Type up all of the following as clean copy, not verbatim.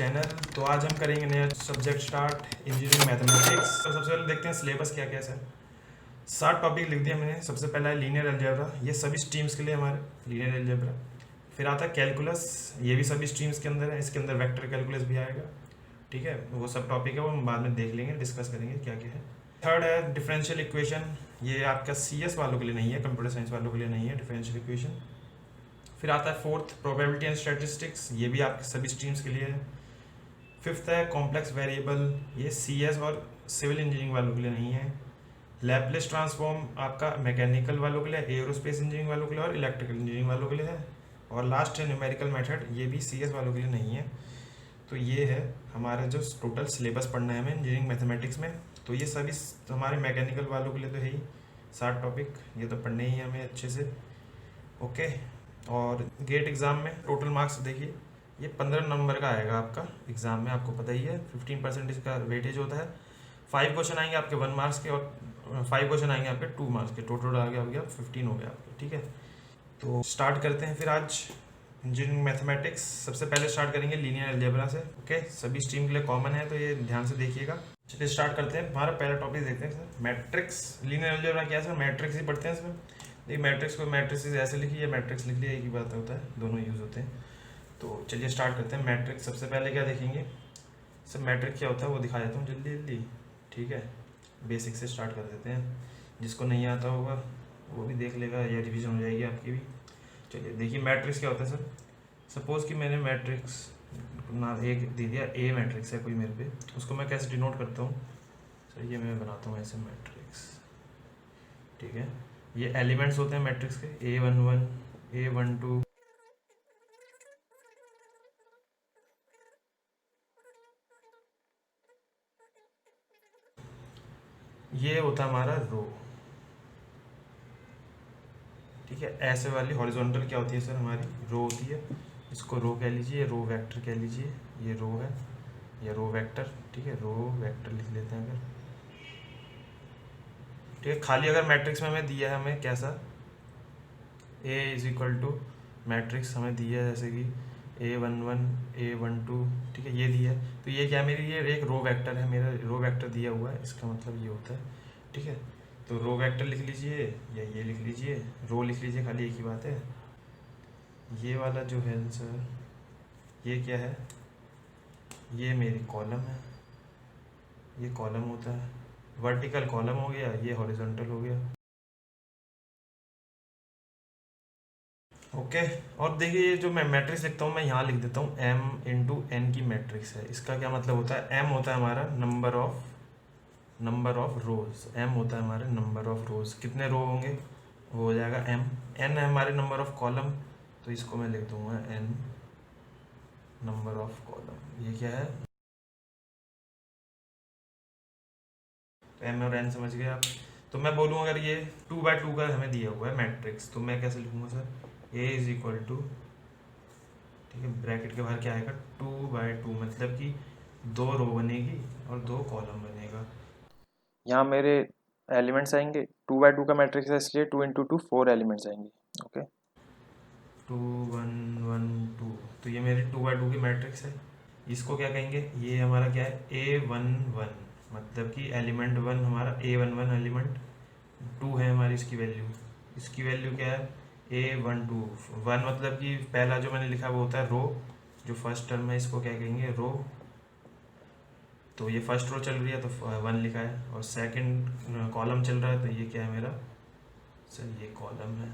Channel. तो आज हम करेंगे नया सब्जेक्ट स्टार्ट, इंजीनियरिंग मैथमेटिक्स। तो सबसे पहले देखते हैं सिलेबस क्या क्या है सर। 7 टॉपिक लिख दिया मैंने। सबसे पहला है लीनियर अलजेब्रा, ये सभी स्ट्रीम्स के लिए हमारे लीनियर अलजेब्रा। फिर आता है कैलकुलस, ये भी सभी स्ट्रीम्स के अंदर है, इसके अंदर वेक्टर कैलकुलस भी आएगा। ठीक है, वो सब टॉपिक है, वो हम बाद में देख लेंगे, डिस्कस करेंगे क्या क्या है। थर्ड है डिफरेंशियल इक्वेशन, ये आपका CS वालों के लिए नहीं है, कंप्यूटर साइंस वालों के लिए नहीं है डिफरेंशियल इक्वेशन। फिर आता है फोर्थ प्रोबेबिलिटी एंड स्टैटिस्टिक्स, ये भी आपके सभी स्ट्रीम्स के लिए है। फिफ्थ है कॉम्प्लेक्स वेरिएबल, ये CS और सिविल इंजीनियरिंग वालों के लिए नहीं है। लैपलेस ट्रांसफॉर्म आपका मैकेनिकल वालों के लिए, एरोस्पेस इंजीनियरिंग वालों के लिए और इलेक्ट्रिकल इंजीनियरिंग वालों के लिए है। और लास्ट है न्यूमेरिकल मेथड, ये भी CS वालों के लिए नहीं है। तो ये है हमारा जो टोटल सिलेबस पढ़ना है हमें इंजीनियरिंग मैथमेटिक्स में। तो ये सभी हमारे मैकेनिकल वालों के लिए तो है ही 7 टॉपिक, ये तो पढ़ने ही है हमें अच्छे से। ओके, और गेट एग्ज़ाम में टोटल मार्क्स देखिए, ये 15 नंबर का आएगा आपका एग्ज़ाम में, आपको पता ही है 15% इसका वेटेज होता है। 5 क्वेश्चन आएंगे आपके 1 मार्क्स के और 5 क्वेश्चन आएंगे आपके 2 मार्क्स के, टोटल आ गया 15 हो गया आपके। ठीक है, तो स्टार्ट करते हैं फिर आज इंजीनियरिंग मैथमेटिक्स। सबसे पहले स्टार्ट करेंगे लीनियर अलजेब्रा से। ओके, सभी स्ट्रीम के लिए कॉमन है, तो ये ध्यान से देखिएगा। चलिए स्टार्ट करते हैं। हमारा पहला टॉपिक देखते हैं सर, मैट्रिक्स। लीनियर अलजेब्रा क्या है सर, मैट्रिक्स ही पढ़ते हैं इसमें। देखिए मैट्रिक्स को मैट्रिक्स ऐसे लिखिए, मैट्रिक्स लिख लिया, एक ही बात होता है, दोनों यूज़ होते हैं। तो चलिए स्टार्ट करते हैं। मैट्रिक्स सबसे पहले क्या देखेंगे सर, मैट्रिक्स क्या होता है वो दिखा देता हूँ जल्दी जल्दी। ठीक है, बेसिक से स्टार्ट कर देते हैं, जिसको नहीं आता होगा वो भी देख लेगा, या रिवीजन हो जाएगी आपकी भी। चलिए देखिए मैट्रिक्स क्या होता है सर। सपोज़ कि मैंने मैट्रिक्स ना एक दे दिया, A मैट्रिक्स है कोई मेरे पे, उसको मैं कैसे डिनोट करता हूँ सर, ये मैं बनाता हूँ ऐसे मैट्रिक्स। ठीक है, ये एलिमेंट्स होते हैं मैट्रिक्स के, A11 A12, ये होता है हमारा रो। ठीक है, ऐसे वाली हॉरिजॉन्टल क्या होती है सर, हमारी रो होती है। इसको रो कह लीजिए, रो वेक्टर कह लीजिए, ये रो है, ये रो वेक्टर। ठीक है, रो वेक्टर लिख लेते हैं अगर। ठीक है, खाली अगर मैट्रिक्स में हमें दिया है, हमें कैसा A is equal to matrix हमें दिया है, जैसे कि A11 A12, ठीक है, ये दिया है, तो ये क्या मेरी ये एक रो वेक्टर है, मेरा रो वेक्टर दिया हुआ है, इसका मतलब ये होता है। ठीक है, तो रो वेक्टर लिख लीजिए या ये लिख लीजिए, रो लिख लीजिए, खाली एक ही बात है। ये वाला जो है आंसर, ये क्या है, ये मेरी कॉलम है, ये कॉलम होता है, वर्टिकल कॉलम हो गया, ये हॉरिजॉन्टल हो गया। ओके, और देखिए ये जो मैं मैट्रिक्स लिखता हूँ, मैं यहाँ लिख देता हूँ M×N की मैट्रिक्स है। इसका क्या मतलब होता है, M होता है हमारा नंबर ऑफ रोज, M होता है हमारे नंबर ऑफ रोज, कितने रो होंगे वो हो जाएगा M। N है हमारे नंबर ऑफ कॉलम, तो इसको मैं लिख दूंगा N नंबर ऑफ कॉलम। ये क्या है, तो M और N समझ गए आप। तो मैं बोलूँ अगर ये 2×2 का हमें दिया हुआ है मैट्रिक्स, तो मैं कैसे लिखूंगा sir, A is equal to, ठीक है, ब्रैकेट के बाहर क्या आएगा 2×2, मतलब कि 2 रो बनेगी और 2 कॉलम बनेगा। यहाँ मेरे एलिमेंट्स आएंगे 2×2 का मैट्रिक्स है, इसलिए 2×2 4 एलिमेंट्स आएंगे। ओके, 2 1 1 2, तो ये मेरी 2×2 की मैट्रिक्स है। इसको क्या कहेंगे, ये हमारा क्या है A11, मतलब कि एलिमेंट 1 हमारा A11 एलिमेंट, 2 है हमारी इसकी वैल्यू। इसकी वैल्यू क्या है A12, 1 मतलब कि पहला जो मैंने लिखा वो होता है रो, जो फर्स्ट टर्म है इसको क्या कहेंगे रो। तो ये फर्स्ट रो चल रही है तो 1 लिखा है, और सेकंड कॉलम चल रहा है तो ये क्या है मेरा सर, ये कॉलम है।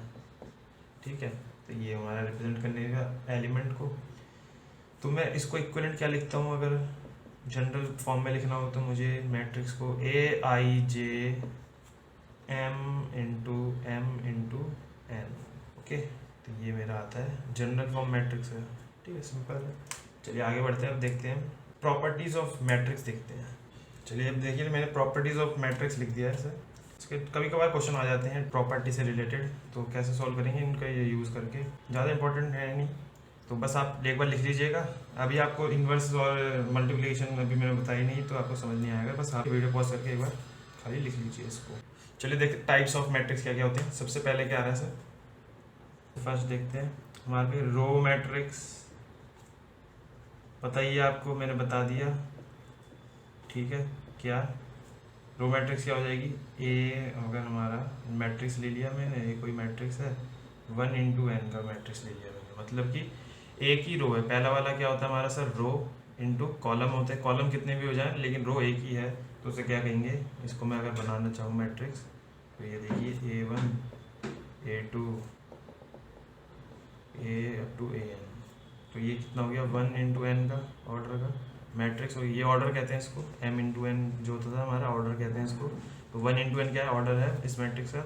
ठीक है, तो ये हमारा रिप्रेजेंट करने का एलिमेंट को। तो मैं इसको इक्विवेलेंट क्या लिखता हूँ, अगर जनरल फॉर्म में लिखना हो तो मुझे मैट्रिक्स को AIJ M×M×N। ओके, तो ये मेरा आता है जनरल फॉर्म मैट्रिक्स है। ठीक है, सिंपल है। चलिए आगे बढ़ते हैं, अब देखते हैं प्रॉपर्टीज़ ऑफ मैट्रिक्स देखते हैं। चलिए अब देखिए मैंने प्रॉपर्टीज़ ऑफ मैट्रिक्स लिख दिया है सर। इसके कभी कभार क्वेश्चन आ जाते हैं प्रॉपर्टी से रिलेटेड, तो कैसे सॉल्व करेंगे इनका ये यूज़ करके, ज़्यादा इंपॉर्टेंट है नहीं, तो बस आप एक बार लिख लीजिएगा। अभी आपको इन्वर्स और मल्टीप्लिकेशन अभी मैंने बताई नहीं, तो आपको समझ नहीं आएगा, बस आप वीडियो पॉज करके एक बार खाली लिख लीजिए इसको। चलिए देखते टाइप्स ऑफ मैट्रिक्स क्या क्या होते हैं। सबसे पहले क्या आ रहा है सर, फर्स्ट देखते हैं हमारे पे रो मैट्रिक्स, पता ही है आपको, मैंने बता दिया। ठीक है, क्या रो मैट्रिक्स क्या हो जाएगी, ए होगा हमारा, मैट्रिक्स ले लिया मैंने, ये कोई मैट्रिक्स है 1 × n का मैट्रिक्स ले लिया मैंने, मतलब कि एक ही रो है। पहला वाला क्या होता है हमारा सर, रो इंटू कॉलम होते हैं, कॉलम कितने भी हो जाए लेकिन रो एक ही है, तो उसे क्या कहेंगे, इसको मैं अगर बनाना चाहूँ मैट्रिक्स, तो ये देखिए A1 A2 A n, तो ये कितना हो गया 1 × n का ऑर्डर का मैट्रिक्स, और ये ऑर्डर कहते हैं इसको, m × n जो होता था हमारा ऑर्डर कहते हैं इसको। तो 1 × n क्या है, ऑर्डर है इस मैट्रिक्स का,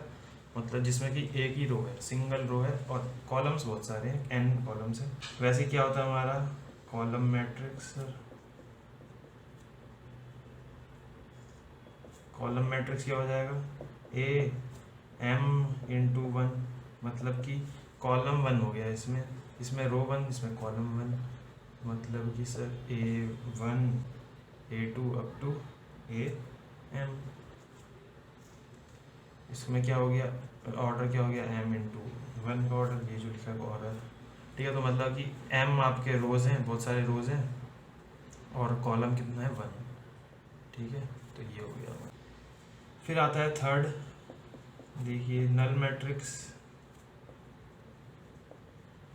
मतलब जिसमें कि एक ही रो है, सिंगल रो है, और कॉलम्स बहुत सारे हैं, n कॉलम्स हैं। वैसे क्या होता है हमारा कॉलम मैट्रिक्स, कॉलम मैट्रिक्स क्या हो जाएगा, A m × 1, मतलब कि कॉलम 1 हो गया इसमें, इसमें रो 1, इसमें कॉलम 1, मतलब कि sir A1 A2 up to AM, इसमें क्या हो गया, ऑर्डर क्या हो गया m × 1 का ऑर्डर, ये जो लिखा है ऑर्डर। ठीक है, तो मतलब कि m आपके रोज़ हैं, बहुत सारे रोज़ हैं, और कॉलम कितना है 1। ठीक है, तो ये हो गया। फिर आता है थर्ड, देखिए नल मैट्रिक्स,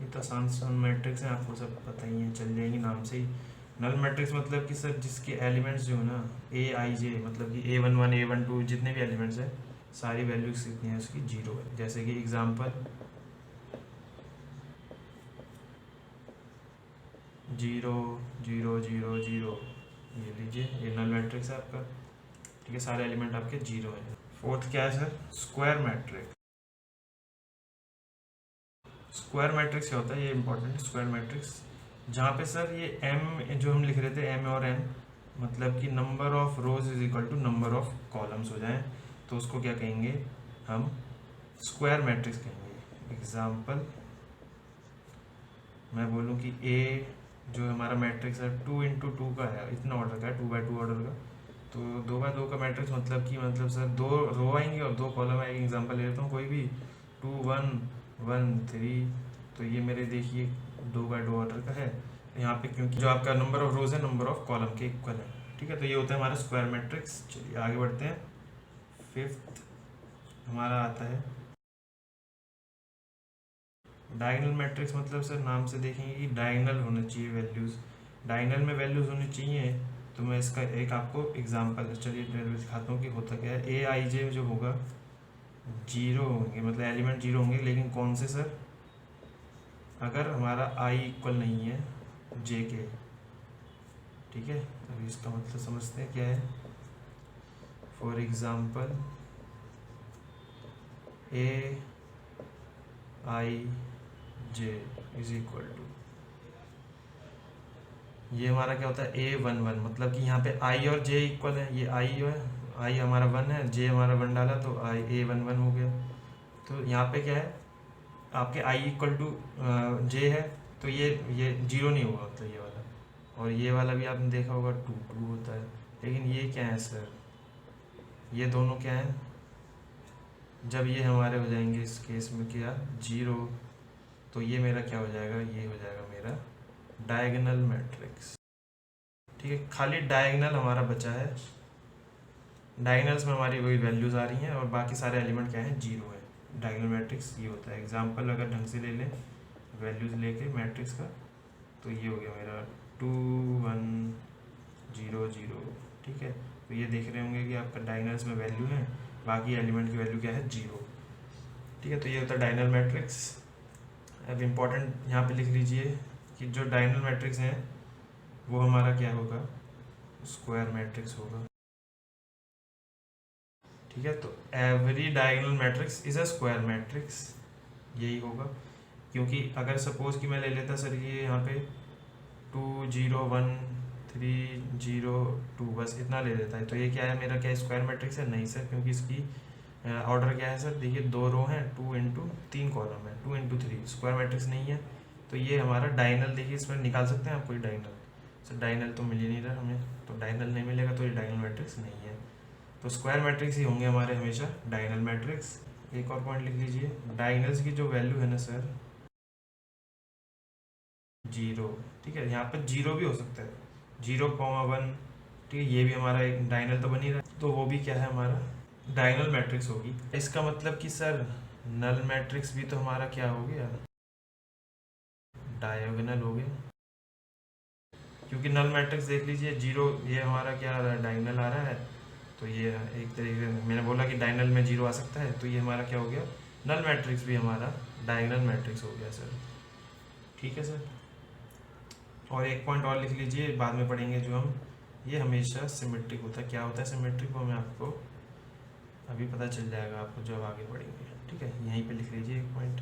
ये तो आसान मैट्रिक्स हैं, आपको सब पता ही है, चल जाएंगी नाम से ही। नल मैट्रिक्स मतलब कि सर जिसके एलिमेंट्स जो है ना A i j, मतलब कि A11 A12 जितने भी एलिमेंट्स हैं, सारी वैल्यूज कितनी है उसकी 0 है। जैसे कि एग्जांपल 0 0 0 0, ये लीजिए, ये नल मैट्रिक्स है आपका। ठीक है, सारे एलिमेंट आपके 0 हैं। फोर्थ क्या है sir, square matrix. Square matrix क्या होता है, ये इंपॉर्टेंट, स्क्वायर मैट्रिक्स जहाँ पे सर ये m जो हम लिख रहे थे m और n, मतलब कि number of rows is equal to number of columns हो जाएं, तो उसको क्या कहेंगे हम, स्क्वायर मैट्रिक्स कहेंगे। एग्जांपल मैं बोलूँ कि A जो हमारा मैट्रिक्स है 2 × 2 का है, इतना ऑर्डर का है, 2 × 2 ऑर्डर का, तो 2 × 2 का मैट्रिक्स मतलब कि, मतलब सर 2 रो आएंगे और 2 कॉलम आएंगे। एग्जांपल ले लेता हूँ कोई भी, 2 1 1 3, तो ये मेरे देखिए 2 × 2 ऑर्डर का है यहाँ पे, क्योंकि जो आपका नंबर ऑफ रोज है नंबर ऑफ कॉलम के इक्वल है। ठीक है, तो ये होता है हमारा स्क्वायर मैट्रिक्स। चलिए आगे बढ़ते हैं। फिफ्थ हमारा आता है डायगोनल मैट्रिक्स, मतलब सर नाम से देखेंगे कि डायगोनल होना चाहिए वैल्यूज़, डायगोनल में वैल्यूज़ होनी चाहिए। तो मैं इसका एक आपको एग्जांपल चलिए दिखाता हूँ कि होता क्या है। A i j जो होगा 0 होंगे, मतलब एलिमेंट 0 होंगे, लेकिन कौन से सर, अगर हमारा i इक्वल नहीं है j के। ठीक है, अभी इसका मतलब समझते हैं क्या है। For example A i j is equal to, ये हमारा क्या होता है A11, मतलब कि यहाँ पे i और j इक्वल है, ये i है, i हमारा 1 है, j हमारा 1 डाला तो i A11 हो गया। तो यहाँ पे क्या है, आपके i इक्वल टू j है, तो ये 0 नहीं होगा, मतलब ये वाला, और ये वाला भी आपने देखा होगा 2 2 होता है। लेकिन ये क्या है सर, ये दोनों क्या है, जब ये हमारे हो जाएंगे इस केस में क्या 0, तो ये मेरा क्या हो जाएगा, ये हो जाएगा मेरा डायगोनल मैट्रिक्स। ठीक है, खाली डायगोनल हमारा बचा है, डायगोनल्स में हमारी वही वैल्यूज़ आ रही हैं और बाकी सारे एलिमेंट क्या हैं 0 है। डायगोनल मैट्रिक्स ये होता है। एग्जांपल अगर ढंग से ले लें वैल्यूज़ लेके मैट्रिक्स का, तो ये हो गया मेरा 2 1 0 0। ठीक है, तो ये देख रहे होंगे कि आपका डायगोनल्स में वैल्यू है, बाकी एलिमेंट की वैल्यू क्या है 0। ठीक है, तो ये होता है डायगोनल मैट्रिक्स। अब इम्पॉर्टेंट यहाँ पे लिख लीजिए कि जो डायगोनल मैट्रिक्स हैं वो हमारा क्या होगा, स्क्वायर मैट्रिक्स होगा। ठीक है, तो every diagonal matrix is a square matrix, यही होगा। क्योंकि अगर सपोज कि मैं ले लेता सर ये यहाँ पे 2 0 1 3 0 2, बस इतना ले लेता है, तो ये क्या है मेरा, क्या स्क्वायर मैट्रिक्स है? नहीं सर, क्योंकि इसकी ऑर्डर क्या है सर, देखिए 2 रो हैं, 2 × 3 कॉलम है, 2 × 3 स्क्वायर मैट्रिक्स नहीं है। तो ये हमारा डायगोनल, देखिए इसमें निकाल सकते हैं आप कोई डायगोनल, सर डायगोनल तो मिल ही नहीं रहा हमें, तो डायगोनल नहीं मिलेगा तो ये डायगोनल मैट्रिक्स नहीं है। तो स्क्वायर मैट्रिक्स ही होंगे हमारे हमेशा डायगोनल मैट्रिक्स। एक और पॉइंट लिख लीजिए, डायगोनल्स की जो वैल्यू है ना सर, जीरो, ठीक है, यहाँ पे जीरो भी हो सकता है, 0,1, ठीक है, ये भी हमारा एक डायनल तो बन ही रहा है, तो वो भी क्या है हमारा डायनल मैट्रिक्स होगी। इसका मतलब कि सर नल मैट्रिक्स भी तो हमारा क्या हो गया, डायगोनल हो गया, क्योंकि नल मैट्रिक्स देख लीजिए जीरो, ये हमारा क्या आ रहा है, डायगोनल आ रहा है, तो ये एक तरीके से मैंने बोला कि डायगोनल में जीरो आ सकता है, तो ये हमारा क्या हो गया, नल मैट्रिक्स भी हमारा डायगोनल मैट्रिक्स हो गया सर, ठीक है सर। और एक पॉइंट और लिख लीजिए, बाद में पढ़ेंगे जो हम, ये हमेशा सिमेट्रिक होता है। क्या होता है सिमेट्रिक, वो मैं आपको अभी पता चल जाएगा आपको जब आगे पढ़ेंगे, ठीक है, यहीं पे लिख लीजिए एक पॉइंट।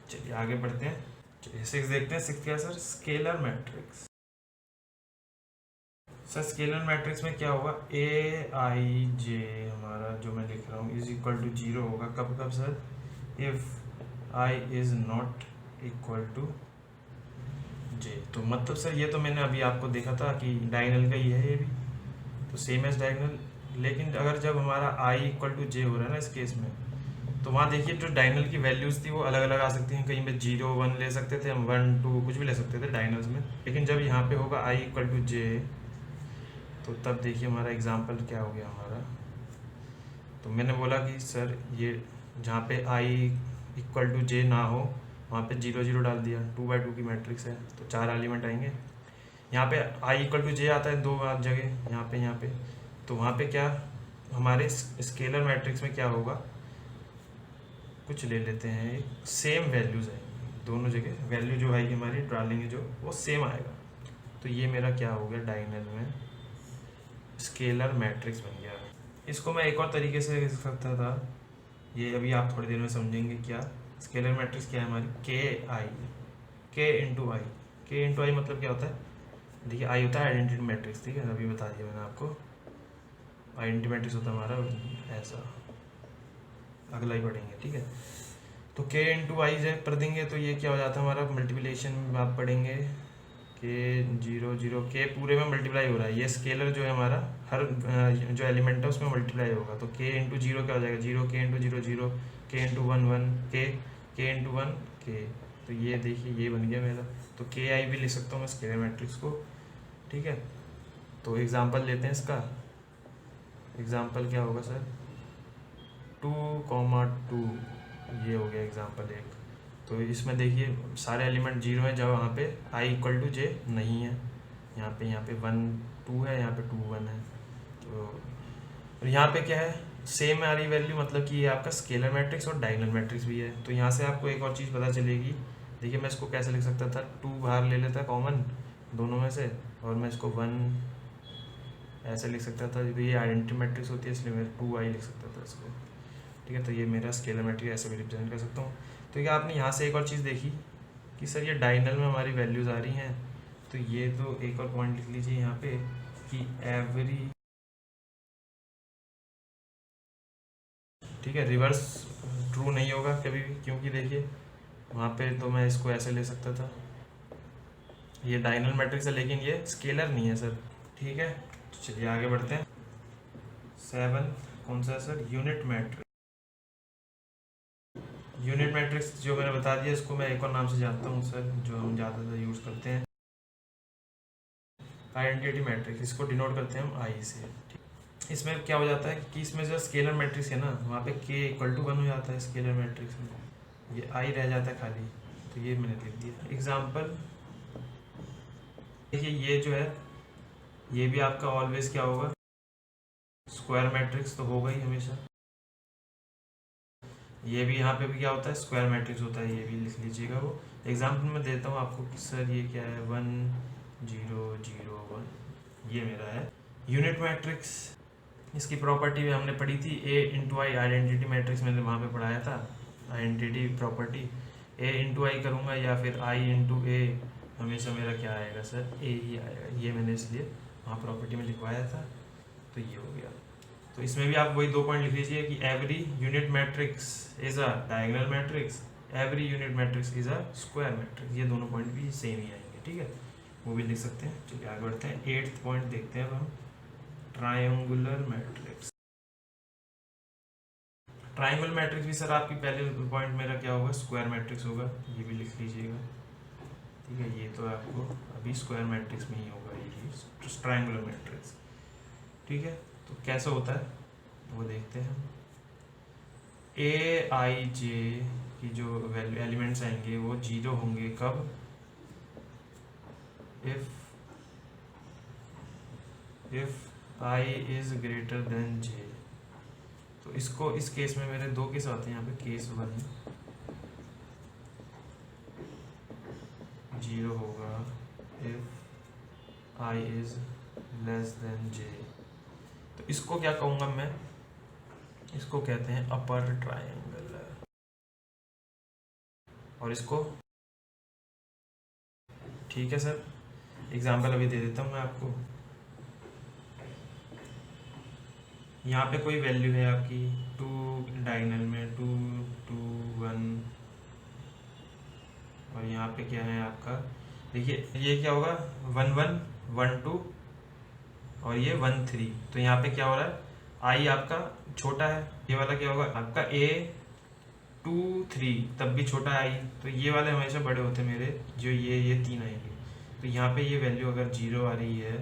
चलिए आगे बढ़ते हैं, चलिए 6 देखते हैं। 6 क्या sir, scalar matrix. Sir scalar matrix में क्या होगा, ए आई जे हमारा जो मैं लिख रहा हूँ इज इक्वल टू जीरो होगा, कब कब sir, if I is not equal to J. तो मतलब सर ये तो मैंने अभी आपको देखा था कि डायगोनल का ही है ये भी, तो सेम एज डायगोनल। लेकिन अगर जब हमारा आई इक्वल टू जे हो रहा है ना इस केस में, तो वहाँ देखिए जो डायगोनल की वैल्यूज़ थी वो अलग अलग आ सकती हैं, कहीं पे 0 1 ले सकते थे हम, 1 2 कुछ भी ले सकते थे डायगोनल्स में। लेकिन जब यहाँ पे होगा आई इक्वल टू जे, तो तब देखिए हमारा एग्जाम्पल क्या हो गया हमारा। तो मैंने बोला कि सर ये जहाँ पे आई इक्वल टू जे ना हो वहाँ पे 0 0 डाल दिया, 2x2 की मैट्रिक्स है तो 4 एलिमेंट आएंगे। यहाँ पे आई इक्वल टू जे आता है 2 जगह, यहाँ पे, तो वहाँ पे क्या हमारे स्केलर मैट्रिक्स में क्या होगा, कुछ ले लेते हैं, सेम वैल्यूज आएंगी दोनों जगह, वैल्यू जो आएगी हमारी डालेंगे जो, वो सेम आएगा। तो ये मेरा क्या हो गया, डायगोनल में स्केलर मैट्रिक्स बन गया। इसको मैं एक और तरीके से लिख सकता था, ये अभी आप थोड़ी देर में समझेंगे क्या। स्केलर मैट्रिक्स क्या है हमारी, के इंटू आई। के इंटू आई मतलब क्या होता है, देखिए आई होता है आइडेंटिटी मैट्रिक्स, ठीक है, अभी बता दिया मैंने आपको। आइडेंटिटी मैट्रिक्स होता है हमारा ऐसा, अगला ही पढ़ेंगे, ठीक है। तो के इंटू आई जब पढ़ देंगे तो ये क्या हो जाता है हमारा, मल्टीप्लिकेशन में आप पढ़ेंगे के 0 0, के पूरे में मल्टीप्लाई हो रहा है, ये स्केलर जो है हमारा हर जो एलिमेंट है उसमें मल्टीप्लाई होगा, तो के इंटू जीरो क्या हो जाएगा, 0, के इंटू जीरो जीरो, के इंटू 1 1, के इंटू 1 के। तो ये देखिए ये बन गया मेरा, तो के आई भी लिख सकता हूँ मैं स्केलर मैट्रिक्स को, ठीक है। तो एग्जांपल लेते हैं इसका, एग्जांपल क्या होगा सर, 2,2, ये हो गया एग्जांपल एक। तो इसमें देखिए सारे एलिमेंट 0 हैं जब वहाँ पे आई इक्वल टू जे नहीं है, यहाँ पे 1 2 है, यहाँ पे 2 1 है। तो और यहाँ पे क्या है, सेम आ रही वैल्यू, मतलब कि ये आपका स्केलर मैट्रिक्स और डायगोनल मैट्रिक्स भी है। तो यहाँ से आपको एक और चीज़ पता चलेगी, देखिए मैं इसको कैसे लिख सकता था, 2 बाहर ले लेता कॉमन दोनों में से, और मैं इसको 1 ऐसे लिख सकता था, तो ये आइडेंटिटी मैट्रिक्स होती है इसलिए मैं 2i लिख सकता था इसको, ठीक है। तो ये मेरा स्केलर मैट्रिक्स ऐसे भी रिप्रेजेंट कर सकता हूँ। तो क्या आपने यहाँ से एक और चीज़ देखी कि सर ये डायगोनल में हमारी वैल्यूज़ आ रही हैं, तो ये तो एक और पॉइंट लिख लीजिए यहाँ पे कि एवरी, ठीक है, रिवर्स ट्रू नहीं होगा कभी भी, क्योंकि देखिए वहाँ पे तो मैं इसको ऐसे ले सकता था, ये डायगोनल मैट्रिक्स है लेकिन ये स्केलर नहीं है सर, ठीक है। तो चलिए आगे बढ़ते हैं। 7 कौन सा है sir, unit matrix. Unit matrix जो मैंने बता दिया, इसको मैं एक और नाम से जानता हूँ सर, जो हम ज़्यादातर यूज़ करते हैं, आइडेंटिटी मैट्रिक्स, इसको डिनोट करते हैं हम आई से। इसमें क्या हो जाता है कि इसमें जो स्केलर मैट्रिक्स है ना, वहाँ पे के इक्वल टू 1 हो जाता है स्केलर मैट्रिक्स में, ये आई रह जाता है खाली, तो ये मैंने लिख दिया। एग्जाम्पल देखिए ये जो है, ये भी आपका ऑलवेज क्या होगा, स्क्वायर मैट्रिक्स तो होगा ही हमेशा। ये भी यहाँ पे भी क्या होता है, स्क्वायर मैट्रिक्स होता है, ये भी लिख लीजिएगा। वो एग्जाम्पल में देता हूँ आपको कि सर ये क्या है, 1 0 0 1, ये मेरा है यूनिट मैट्रिक्स। इसकी प्रॉपर्टी भी हमने पढ़ी थी, ए इंटू आई, आइडेंटिटी मैट्रिक्स मैंने वहाँ पे पढ़ाया था, आइडेंटिटी प्रॉपर्टी, ए इंटू आई करूँगा या फिर आई इंटू ए, हमेशा मेरा क्या आएगा सर, ए ही आएगा, ये मैंने इसलिए वहाँ प्रॉपर्टी में लिखवाया था, तो ये हो गया। तो इसमें भी आप वही 2 पॉइंट लिख लीजिए कि every unit matrix is a diagonal matrix, every unit matrix is a square matrix, ये दोनों पॉइंट भी सेम ही आएंगे, ठीक है, वो भी लिख सकते हैं। चलिए आगे बढ़ते हैं, 8th पॉइंट देखते हैं अब हम, ट्रायंगुलर मैट्रिक्स। ट्रायंगुलर मैट्रिक्स भी सर आपकी पहले पॉइंट मेरा क्या होगा, स्क्वायर मैट्रिक्स होगा, ये भी लिख लीजिएगा। ठीक है। ये तो आपको अभी स्क्वायर मैट्रिक्स में ही होगा ये चीज़, ट्रायंगुलर मैट्रिक्स। ठीक है, तो कैसे होता है वो देखते हैं। ए आई जे की जो वैल्यू एलिमेंट्स आएंगे वो 0 होंगे कब, if I is greater than J. तो इसको इस केस में मेरे दो केस आते हैं यहाँ पे, केस 1 0 होगा if I is less than J. तो इसको क्या कहूँगा मैं, इसको कहते हैं अपर ट्रायंगल। और इसको, ठीक है सर, एग्जाम्पल अभी दे देता हूँ मैं आपको। यहाँ पे कोई वैल्यू है आपकी 2 डायगोनल में 2 2 1, और यहाँ पे क्या है आपका, देखिए ये क्या होगा 1 1 1 2 और ये 1 3। तो यहाँ पे क्या हो रहा है, आई आपका छोटा है, ये वाला क्या होगा आपका ए 2 3 तब भी छोटा है आई, तो ये वाले हमेशा बड़े होते हैं मेरे, जो ये 3 आएंगे। तो यहाँ पे ये वैल्यू अगर 0 आ रही है,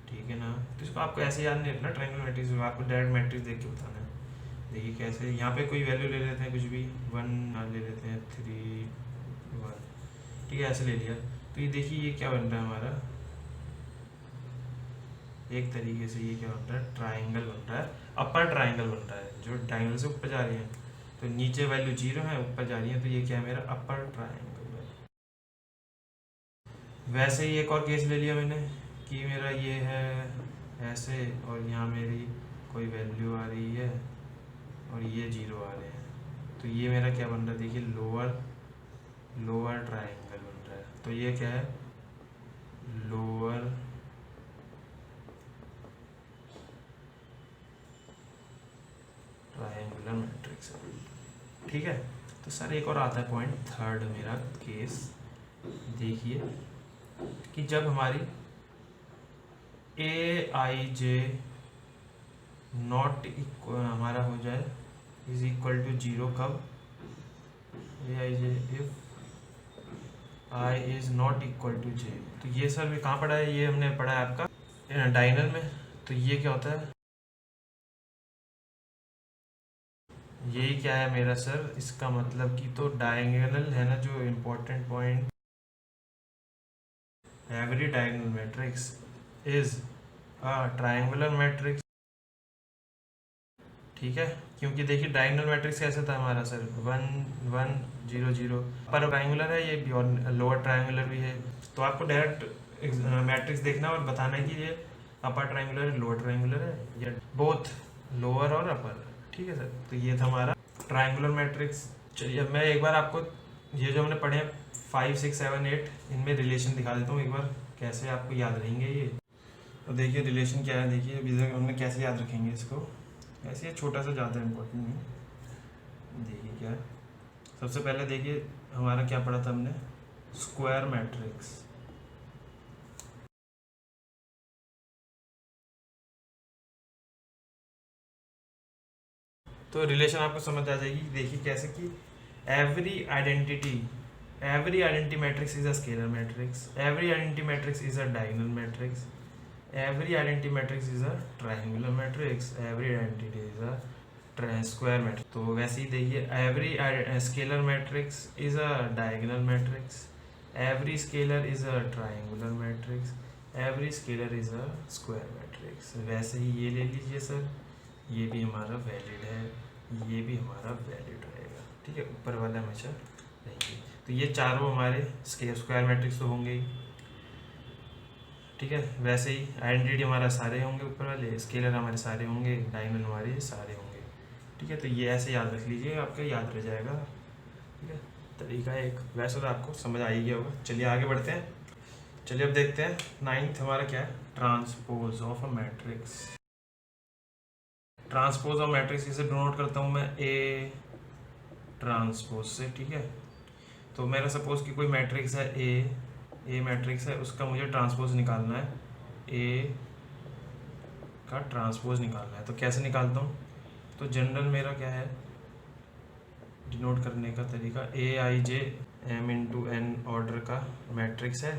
ठीक है ना, तो इसको आपको ऐसे याद नहीं रखना ट्रायंगुलर मैट्रिक्स, आपको डायरेक्ट मैट्रिक्स देख के बताना है। देखिए कैसे, यहाँ पे कोई वैल्यू ले लेते हैं कुछ भी 1 ले लेते हैं 3 1, ठीक है, ऐसे ले लिया। तो ये देखिए ये क्या बन रहा है हमारा, एक तरीके से ये क्या बन रहा है, ट्राइंगल बन रहा है, अपर ट्राइंगल बन रहा है, जो डायगोनल से ऊपर जा रही है। तो नीचे वैल्यू 0 है, ऊपर जा रही है, तो ये क्या है मेरा अपर ट्राइंगल है। वैसे ही एक और केस ले लिया मैंने कि मेरा ये है ऐसे, और यहाँ मेरी कोई वैल्यू आ रही है और ये 0 आ रहे हैं, तो ये मेरा क्या बन रहा है, देखिए लोअर ट्राइंगल बन रहा है। तो ये क्या है, लोअर ट्रायंगुलर मैट्रिक्स है। ठीक है, तो सर एक और आता है पॉइंट, थर्ड मेरा केस देखिए कि जब हमारी ए आई जे नॉट हमारा हो जाए इज इक्वल टू 0, कब, A I J if I is not equal to J. तो ये सर भी कहाँ पढ़ा है, ये हमने पढ़ा है आपका डायगोनल में। तो ये क्या होता है, यही क्या है मेरा सर, इसका मतलब कि तो डायगोनल है ना जो important point, every diagonal matrix is a triangular matrix. ठीक है, क्योंकि देखिए डायगोनल मैट्रिक्स कैसे था हमारा सर, 1 1 0 0, पर ट्रायंगुलर है ये भी और लोअर ट्रायंगुलर भी है। तो आपको डायरेक्ट मैट्रिक्स देखना और बताना है कि ये अपर ट्रायंगुलर है, लोअर ट्रायंगुलर है, या बोथ लोअर और अपर। ठीक है सर, तो ये था हमारा ट्रायंगुलर मैट्रिक्स। चलिए अब मैं एक बार आपको ये जो हमने पढ़े हैं 5 6 7 8 इनमें रिलेशन दिखा देता हूँ एक बार, कैसे आपको याद रहेंगे ये। तो देखिए रिलेशन क्या है, देखिए अभी तक हमने कैसे याद रखेंगे इसको, ऐसे ये छोटा सा ज़्यादा इम्पोर्टेंट नहीं। देखिए क्या है, सबसे पहले देखिए हमारा क्या पढ़ा था हमने, स्क्वायर मैट्रिक्स। तो रिलेशन आपको समझ आ जाएगी। देखिए कैसे कि every identity matrix is a scalar matrix, every identity matrix is a diagonal matrix, every identity matrix is a triangular matrix, every identity is a square matrix. तो वैसे ही देखिए every scalar matrix is a diagonal matrix, every scalar is a triangular matrix, every scalar is a square matrix. वैसे ही ये ले लीजिए sir, ये भी हमारा वैलिड है, ये भी हमारा वैलिड रहेगा। ठीक है, ऊपर वाला हमेशा रहेंगे। तो ये चारों हमारे स्क्वायर मैट्रिक्स तो होंगे ही। ठीक है, वैसे ही आइडेंटिटी हमारा सारे होंगे, ऊपर वाले स्केलर हमारे सारे होंगे, डायगोनल हमारे सारे होंगे। ठीक है, तो ये ऐसे याद रख लीजिए, आपका याद रह जाएगा। ठीक है, तरीका एक, वैसे तो आपको समझ आ ही गया होगा। चलिए आगे बढ़ते हैं। चलिए अब देखते हैं 9th हमारा क्या है, transpose of a matrix. Transpose of matrix इसे डिनोट करता हूँ मैं ए ट्रांसपोज से। ठीक है, तो मेरा सपोज कि कोई मैट्रिक्स है ए मैट्रिक्स है, उसका मुझे ट्रांसपोज निकालना है, ए का ट्रांसपोज निकालना है। तो कैसे निकालता हूँ, तो जनरल मेरा क्या है, डिनोट करने का तरीका ए I J M into N order का मैट्रिक्स है।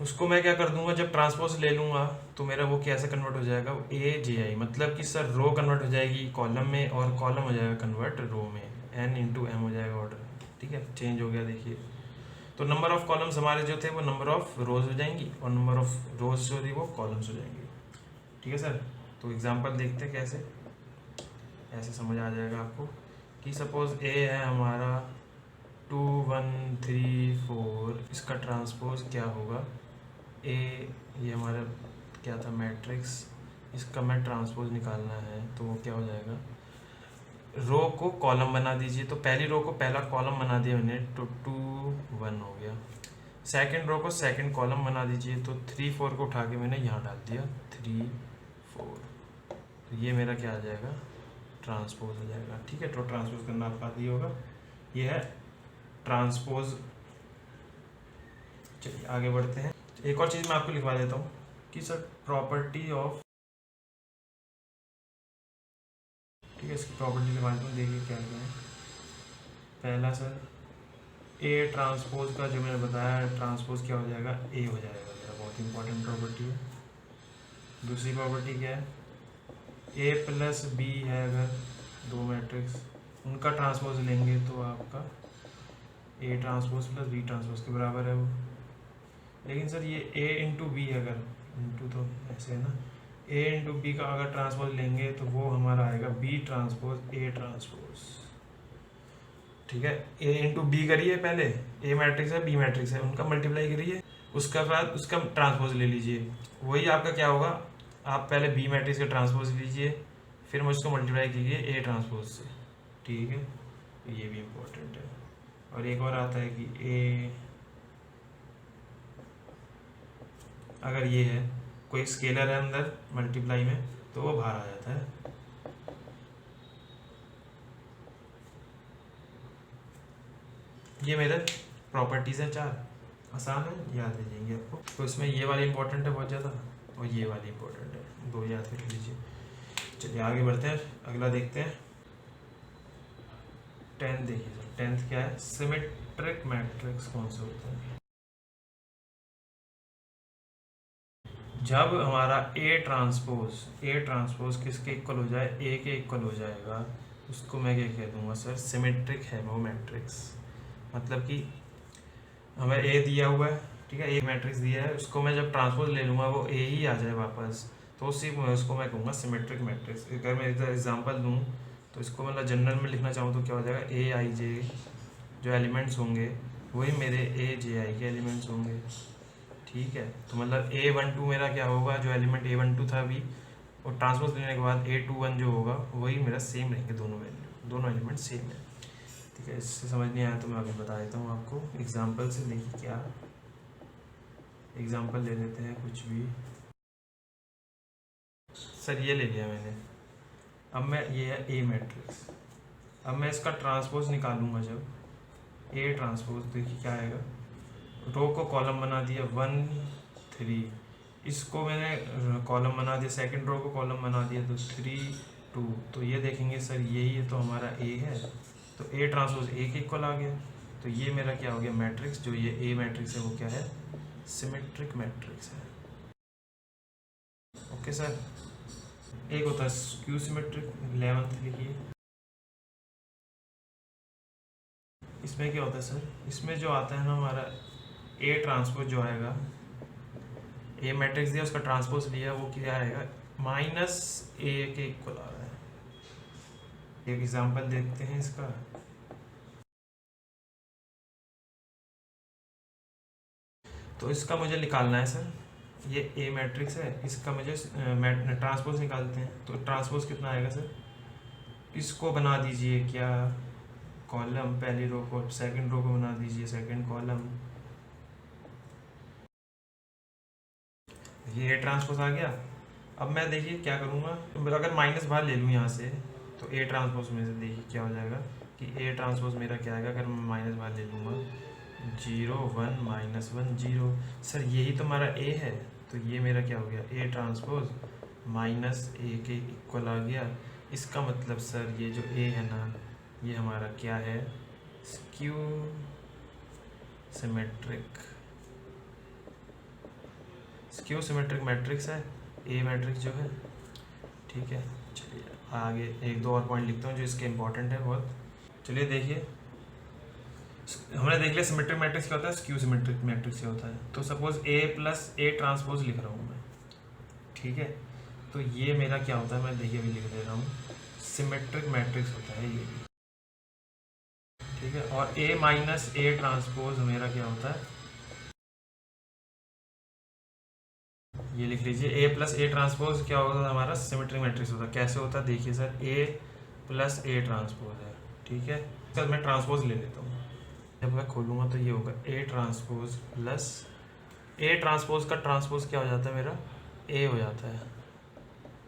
उसको मैं क्या कर दूंगा, जब ट्रांसपोज ले लूँगा तो मेरा वो कैसे कन्वर्ट हो जाएगा, ए जे आई, मतलब कि सर रो कन्वर्ट हो जाएगी कॉलम में और कॉलम हो जाएगा कन्वर्ट रो में, एन इंटू एम हो जाएगा ऑर्डर। ठीक है, चेंज हो गया देखिए। तो नंबर ऑफ कॉलम्स हमारे जो थे वो नंबर ऑफ रोज हो जाएंगी और नंबर ऑफ रोज जो थी वो कॉलम्स हो जाएंगी। ठीक है सर, तो एग्जांपल देखते हैं कैसे, ऐसे समझ आ जाएगा आपको कि सपोज ए है हमारा 2 1 3 4, इसका ट्रांसपोज क्या होगा ए, ये हमारा क्या था मैट्रिक्स, इसका मैं ट्रांसपोज निकालना है तो वो क्या हो जाएगा, रो को कॉलम बना दीजिए। तो पहली रो को पहला कॉलम बना दिया मैंने तो 2 1 हो गया। सेकंड रो को सेकंड कॉलम बना दीजिए तो 3 4 को उठा के मैंने यहाँ डाल दिया 3 4, तो ये मेरा क्या आ जाएगा, ट्रांसपोज हो जाएगा। ठीक है, तो ट्रांसपोज करना आपका आती होगा, ये है ट्रांसपोज। चलिए आगे बढ़ते हैं। एक और चीज़ मैं आपको लिखवा देता हूँ कि सर प्रॉपर्टी ऑफ, ठीक है, इसकी प्रॉपर्टी लिखवा देता हूँ, देखिए क्या क्या है। पहला सर ए ट्रांसपोज का जो मैंने बताया ट्रांसपोज क्या हो जाएगा, ए हो जाएगा, मेरा बहुत इंपॉर्टेंट प्रॉपर्टी है। दूसरी प्रॉपर्टी क्या है, ए प्लस बी है, अगर दो मैट्रिक्स उनका ट्रांसपोज लेंगे तो आपका A transpose plus B transpose के बराबर है वो। लेकिन सर ये ए इंटू बी, अगर इंटू तो ऐसे है ना, ए इंटू बी का अगर ट्रांसपोज लेंगे तो वो हमारा आएगा बी ट्रांसपोज ए ट्रांसपोज। ठीक है, ए इंटू बी करिए, पहले ए मैट्रिक्स है बी मैट्रिक्स है, उनका मल्टीप्लाई करिए, उसका बाद उसका ट्रांसपोज ले लीजिए, वही आपका क्या होगा, आप पहले बी मैट्रिक्स का ट्रांसपोज लीजिए फिर उसको मल्टीप्लाई कीजिए ए ट्रांसपोज से। ठीक है, ये भी इम्पोर्टेंट है। और एक और आता है कि ए, अगर ये है कोई स्केलर है अंदर मल्टीप्लाई में तो वो बाहर आ जाता है। ये मेरे प्रॉपर्टीज हैं 4, आसान है, याद रह जाएंगे आपको। तो इसमें ये वाली इंपॉर्टेंट है बहुत ज़्यादा और ये वाली इंपॉर्टेंट है, दो याद कर लीजिए। चलिए आगे बढ़ते हैं, अगला देखते हैं 10th। देखिए सर 10th क्या है, सिमेट्रिक मैट्रिक्स कौन सा होता है, जब हमारा ए ट्रांसपोज किसके इक्वल हो जाए, ए के इक्वल हो जाएगा, उसको मैं क्या कह दूंगा सर, सिमेट्रिक है वो मैट्रिक्स। मतलब कि हमें ए दिया हुआ है, ठीक है, एक मैट्रिक्स दिया है, उसको मैं जब ट्रांसपोज ले लूँगा वो ए ही आ जाए वापस, तो उसको मैं कहूँगा सिमेट्रिक मैट्रिक्स। अगर मैं एग्जांपल दूँ तो इसको मतलब जनरल में लिखना चाहूँ तो क्या हो जाएगा, ए आई जे जो एलिमेंट्स होंगे वही मेरे ए जे आई के एलिमेंट्स होंगे। ठीक है, तो मतलब A12 मेरा क्या होगा, जो एलिमेंट A12 था अभी, और ट्रांसपोज लेने के बाद A21 जो होगा वही मेरा सेम रहेंगे, दोनों वैल्यू दोनों एलिमेंट सेम है। ठीक है, इससे समझ नहीं आया तो मैं अभी बता देता हूँ आपको एग्जांपल से। देखिए क्या एग्जांपल ले लेते हैं कुछ भी, सर ये ले लिया मैंने, अब मैं ये है ए मैट्रिक्स, अब मैं इसका ट्रांसपोज निकालूंगा, जब ए ट्रांसपोज देखिए क्या आएगा, रो को कॉलम बना दिया 1 3, इसको मैंने कॉलम बना दिया, सेकंड रो को कॉलम बना दिया तो 3 2, तो ये देखेंगे सर यही है तो हमारा ए है, तो ए ट्रांसपोज ए के इक्वल आ गया, तो ये मेरा क्या हो गया मैट्रिक्स, जो ये ए मैट्रिक्स है वो क्या है, सिमेट्रिक मैट्रिक्स है। ओके सर, एक होता है स्क्यू सिमेट्रिक, 11th लिखिए। इसमें क्या होता है सर, इसमें जो आता है ना हमारा ए ट्रांसपोज जो आएगा, ए मैट्रिक्स दिया उसका ट्रांसपोज लिया, वो क्या आएगा, माइनस ए के इक्वल आ रहा है। एक एग्जांपल देखते हैं इसका, तो इसका मुझे निकालना है सर, ये ए मैट्रिक्स है, इसका मुझे ट्रांसपोज निकालते हैं, तो ट्रांसपोज कितना आएगा सर, इसको बना दीजिए क्या कॉलम, पहली रो को सेकंड रो को बना दीजिए सेकंड कॉलम, ये ट्रांसपोज आ गया। अब मैं देखिए क्या करूँगा, अगर माइनस बाहर ले लूँ यहाँ से तो ए ट्रांसपोज में से देखिए क्या हो जाएगा कि ए ट्रांसपोज मेरा क्या आएगा, अगर मैं माइनस बाहर ले लूँगा 0 1 -1 0, सर यही तो हमारा ए है, तो ये मेरा क्या हो गया, ए ट्रांसपोज माइनस ए के इक्वल आ गया। इसका मतलब सर ये जो ए है ना ये हमारा क्या है, स्क्यू सिमेट्रिक मैट्रिक्स है, ए मैट्रिक्स जो है। ठीक है, चलिए आगे एक दो और पॉइंट लिखता हूँ जो इसके इम्पोर्टेंट है बहुत। चलिए देखिए, हमने देख लिया सिमेट्रिक मैट्रिक्स क्या होता है, स्क्यू सिमेट्रिक मैट्रिक्स क्या होता है। तो suppose A plus A transpose लिख रहा हूँ मैं, ठीक है। तो ये मेरा क्या होता है, मैं देखिए अभी लिख दे रहा हूँ, सिमेट्रिक मैट्रिक्स होता है ये भी, ठीक है। और ए माइनस ए ट्रांसपोज मेरा क्या होता है, ये लिख लीजिए, ए प्लस ए ट्रांसपोज क्या होता है हमारा, सिमेट्रिक मैट्रिक्स होता है। कैसे होता है देखिए sir, A plus A transpose है, ठीक है। सर मैं ट्रांसपोज ले लेता हूँ, जब मैं खोलूँगा तो ये होगा ए ट्रांसपोज प्लस ए ट्रांसपोज का ट्रांसपोज क्या हो जाता है मेरा, ए हो जाता है,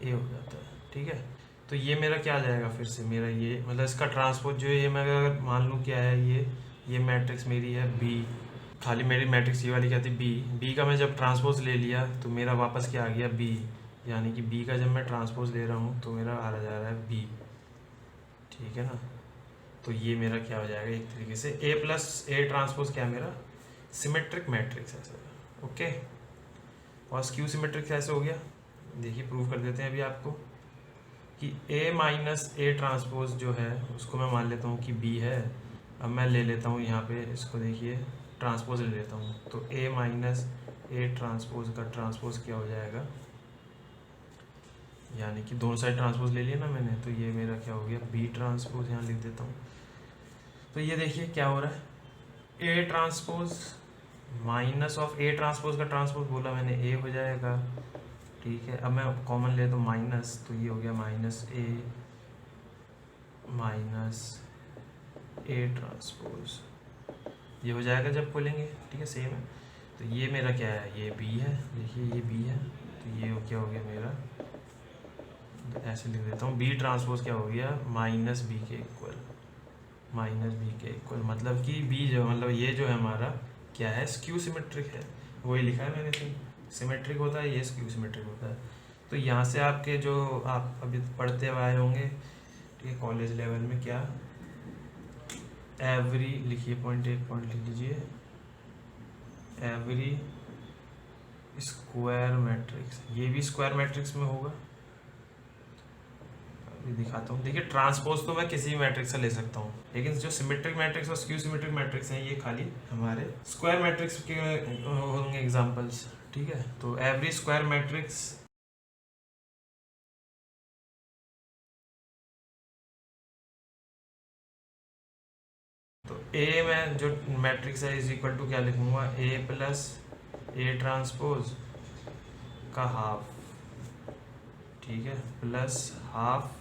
ए हो जाता है, ठीक है। तो ये मेरा क्या आ जाएगा फिर से, मेरा ये मतलब इसका ट्रांसपोज जो है, ये मैं अगर मान लूँ क्या है, ये मैट्रिक्स मेरी है बी, खाली मेरी मैट्रिक्स ये वाली क्या थी, बी का मैं जब ट्रांसपोज ले लिया तो मेरा वापस क्या आ गया, बी। यानी कि बी का जब मैं ट्रांसपोज ले रहा हूँ तो मेरा आ जा रहा है बी, ठीक है ना। तो ये मेरा क्या हो जाएगा, एक तरीके से ए प्लस ए ट्रांसपोज क्या है मेरा, सिमेट्रिक मैट्रिक्स है सर, ओके। और स्क्यू सिमेट्रिक कैसे हो गया, देखिए प्रूव कर देते हैं अभी आपको, कि ए माइनस ए ट्रांसपोज जो है उसको मैं मान लेता हूँ कि बी है। अब मैं ले लेता हूँ यहाँ पे इसको, देखिए ट्रांसपोज ले लेता हूँ, तो ए माइनस ए ट्रांसपोज का ट्रांसपोज क्या हो जाएगा, यानी कि दोनों साइड ट्रांसपोज ले लिया ना मैंने, तो ये मेरा क्या हो गया, बी ट्रांसपोज, यहाँ लिख देता हूँ। तो ये देखिए क्या हो रहा है, A transpose minus of A transpose का ट्रांसपोज बोला मैंने, ए हो जाएगा, ठीक है। अब मैं कॉमन ले तो माइनस, तो ये हो गया माइनस ए ट्रांसपोज, ये हो जाएगा जब खोलेंगे, ठीक है, सेम है। तो ये मेरा क्या है, ये बी है, देखिए ये बी है, तो ये क्या हो गया मेरा, तो ऐसे लिख देता हूँ, बी ट्रांसपोज क्या हो गया, माइनस बी के इक्वल, मतलब कि बी जो मतलब ये जो है हमारा क्या है, स्क्यू सिमेट्रिक है, वही लिखा है मैंने, तो सिमेट्रिक होता है, ये स्क्यू सिमेट्रिक होता है। तो यहाँ से आपके जो आप अभी पढ़ते हुए आए होंगे, ठीक है, कॉलेज लेवल में, क्या एवरी लिखिए, पॉइंट एक पॉइंट लिख लीजिए, एवरी स्क्वायर मैट्रिक्स, ये भी स्क्वायर मैट्रिक्स में होगा, अभी दिखाता हूँ। देखिए ट्रांसपोज तो मैं किसी भी मैट्रिक्स से ले सकता हूँ, लेकिन जो सिमेट्रिक मैट्रिक्स और स्क्यू सिमेट्रिक मैट्रिक्स हैं ये खाली हमारे स्क्वायर मैट्रिक्स के होंगे एग्जांपल्स, ठीक है। तो एवरी स्क्वायर मैट्रिक्स, तो ए में जो मैट्रिक्स है इज इक्वल टू क्या लिखूंगा, ए प्लस ए ट्रांसपोज का हाफ, ठीक है, plus half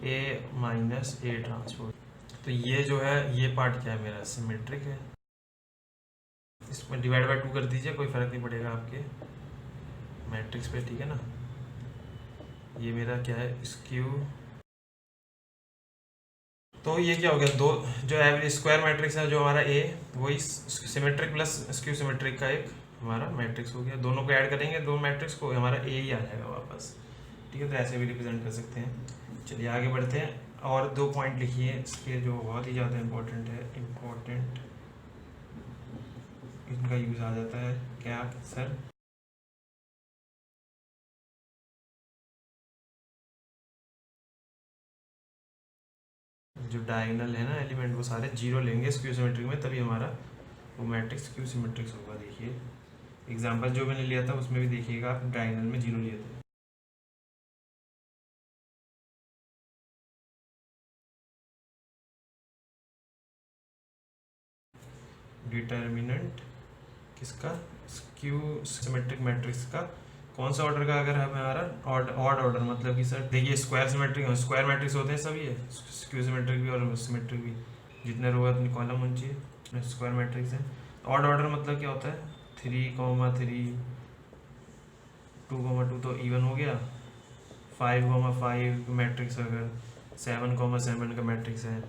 A minus A transpose. तो ये जो है ये पार्ट क्या है मेरा, सिमेट्रिक है, इसमें डिवाइड बाय 2 कर दीजिए, कोई फर्क नहीं पड़ेगा आपके मैट्रिक्स पे, ठीक है ना। ये मेरा क्या है, स्क्यू, तो ये क्या हो गया, दो जो एवरेज स्क्वायर मैट्रिक्स है जो हमारा ए, वही सिमेट्रिक प्लस स्क्यू सिमेट्रिक का एक हमारा मैट्रिक्स हो गया। दोनों को ऐड करेंगे, दो मैट्रिक्स को, हमारा ए ही आ जाएगा वापस, ठीक है। तो ऐसे भी रिप्रेजेंट कर सकते हैं। चलिए आगे बढ़ते हैं, और दो पॉइंट लिखिए इसके जो बहुत ही ज़्यादा इम्पोर्टेंट है, इनका यूज़ आ जाता है क्या सर, जो डायगोनल है ना एलिमेंट, वो सारे जीरो लेंगे स्क्यू सिमेट्रिक में, तभी हमारा वो मैट्रिक्स स्क्यू सिमेट्रिक्स होगा। देखिए एग्जांपल जो मैंने लिया था उसमें भी देखिएगा आप डायगोनल में जीरो लिए थे। डिटर्मिनेंट किसका, स्क्यू सिमेट्रिक मैट्रिक्स का, कौन सा ऑर्डर का, अगर हमारा ऑड ऑर्डर, मतलब कि सर देखिए स्क्वायर मैट्रिक्स होते हैं सभी है, स्क्यू सिमेट्रिक भी और सिमेट्रिक भी, जितने रो है उतनी कॉलम होनी चाहिए, स्क्वायर मैट्रिक्स है। ऑड ऑर्डर मतलब क्या होता है, 3,3 2,2 तो इवन हो गया, 5,5 मैट्रिक्स, अगर 7,7 का मैट्रिक्स है,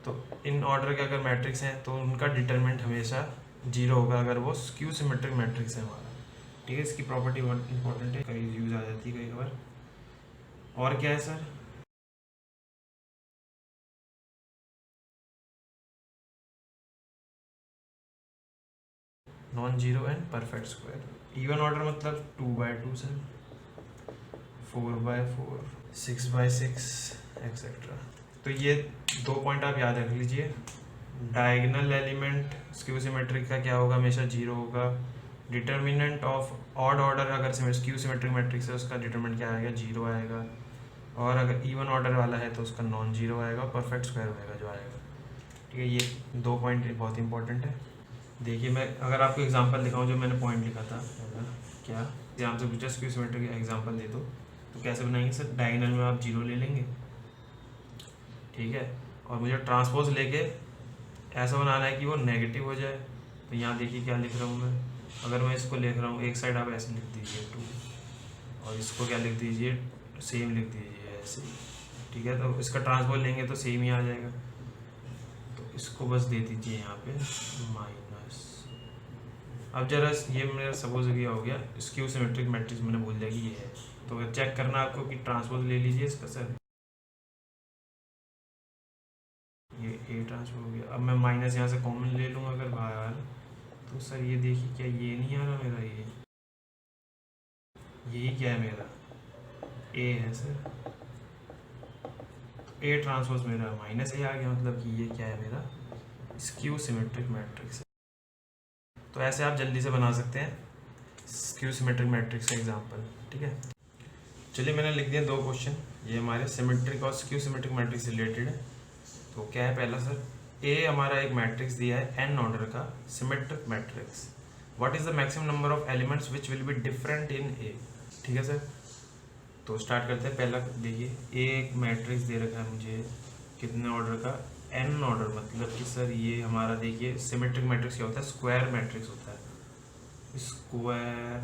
तो इन ऑर्डर के अगर मैट्रिक्स हैं तो उनका डिटरमिनेंट हमेशा जीरो होगा अगर वो स्क्यू सिमेट्रिक मैट्रिक्स है हमारा, ठीक है। इसकी प्रॉपर्टी बहुत इंपॉर्टेंट है, कभी यूज आ जाती है कई बार। और क्या है sir, non zero and perfect square. Even order मतलब 2/2 सर, 4/4, 6/6 एक्सेट्रा। तो ये 2 पॉइंट आप याद रख लीजिए। डायगोनल एलिमेंट स्क्यू सिमेट्रिक का क्या होगा, हमेशा जीरो होगा। डिटर्मिनेंट ऑफ ऑड ऑर्डर अगर स्क्यू सिमेट्रिक मैट्रिक्स है उसका डिटर्मिनेंट क्या आएगा, जीरो आएगा। और अगर इवन ऑर्डर वाला है तो उसका नॉन जीरो आएगा, परफेक्ट स्क्वायर होएगा जो आएगा। ठीक है, ये 2 पॉइंट बहुत इंपॉर्टेंट है। देखिए मैं अगर आपको एग्जांपल दिखाऊं, जो मैंने पॉइंट लिखा था क्या, यहाँ से पूछा स्क्यू सिमेट्रिक एग्जांपल दे दो, तो कैसे बनाएंगे सर, डायगोनल में आप जीरो ले लेंगे, ठीक है, और मुझे ट्रांसपोज लेके ऐसा बनाना है कि वो नेगेटिव हो जाए। तो यहाँ देखिए क्या लिख रहा हूँ मैं, अगर मैं इसको लिख रहा हूँ एक साइड आप ऐसे लिख दीजिए 2, और इसको क्या लिख दीजिए, सेम लिख दीजिए ऐसे, ठीक है। तो इसका ट्रांसपोज लेंगे तो सेम ही आ जाएगा। तो इसको बस दे दीजिए यहाँ पे माइनस। अब जरा ये मेरा सपोज किया हो गया स्क्यू सिमेट्रिक मैट्रिक्स, मैंने बोल दिया कि ये है। तो अगर चेक करना आपको कि ट्रांसपोज ले लीजिए इसका सर, ये ए ट्रांसपोज हो गया। अब मैं माइनस यहाँ से कॉमन ले लूँगा अगर बाहर, तो सर ये देखिए क्या ये नहीं आ रहा मेरा, ये यही क्या है मेरा, ए है सर। ए ट्रांसपोज मेरा माइनस ए आ गया, मतलब कि ये क्या है मेरा स्क्यू सिमेट्रिक मैट्रिक्स है। तो ऐसे आप जल्दी से बना सकते हैं स्क्यू सिमेट्रिक मैट्रिक्स का एग्जांपल, ठीक है। चलिए मैंने लिख दिया 2 क्वेश्चन, ये हमारे सिमेट्रिक और स्क्यू सिमेट्रिक मैट्रिक्स से रिलेटेड है। तो क्या है पहला सर, ए हमारा एक मैट्रिक्स दिया है एन ऑर्डर का symmetric matrix, what is the maximum number of elements which will be different in A. ठीक है सर, तो स्टार्ट करते हैं। पहला देखिए, ए एक मैट्रिक्स दे रखा है मुझे कितने ऑर्डर का, एन ऑर्डर, मतलब कि सर ये हमारा देखिए सिमेट्रिक मैट्रिक्स क्या होता है, स्क्वायर मैट्रिक्स होता है। स्क्वायर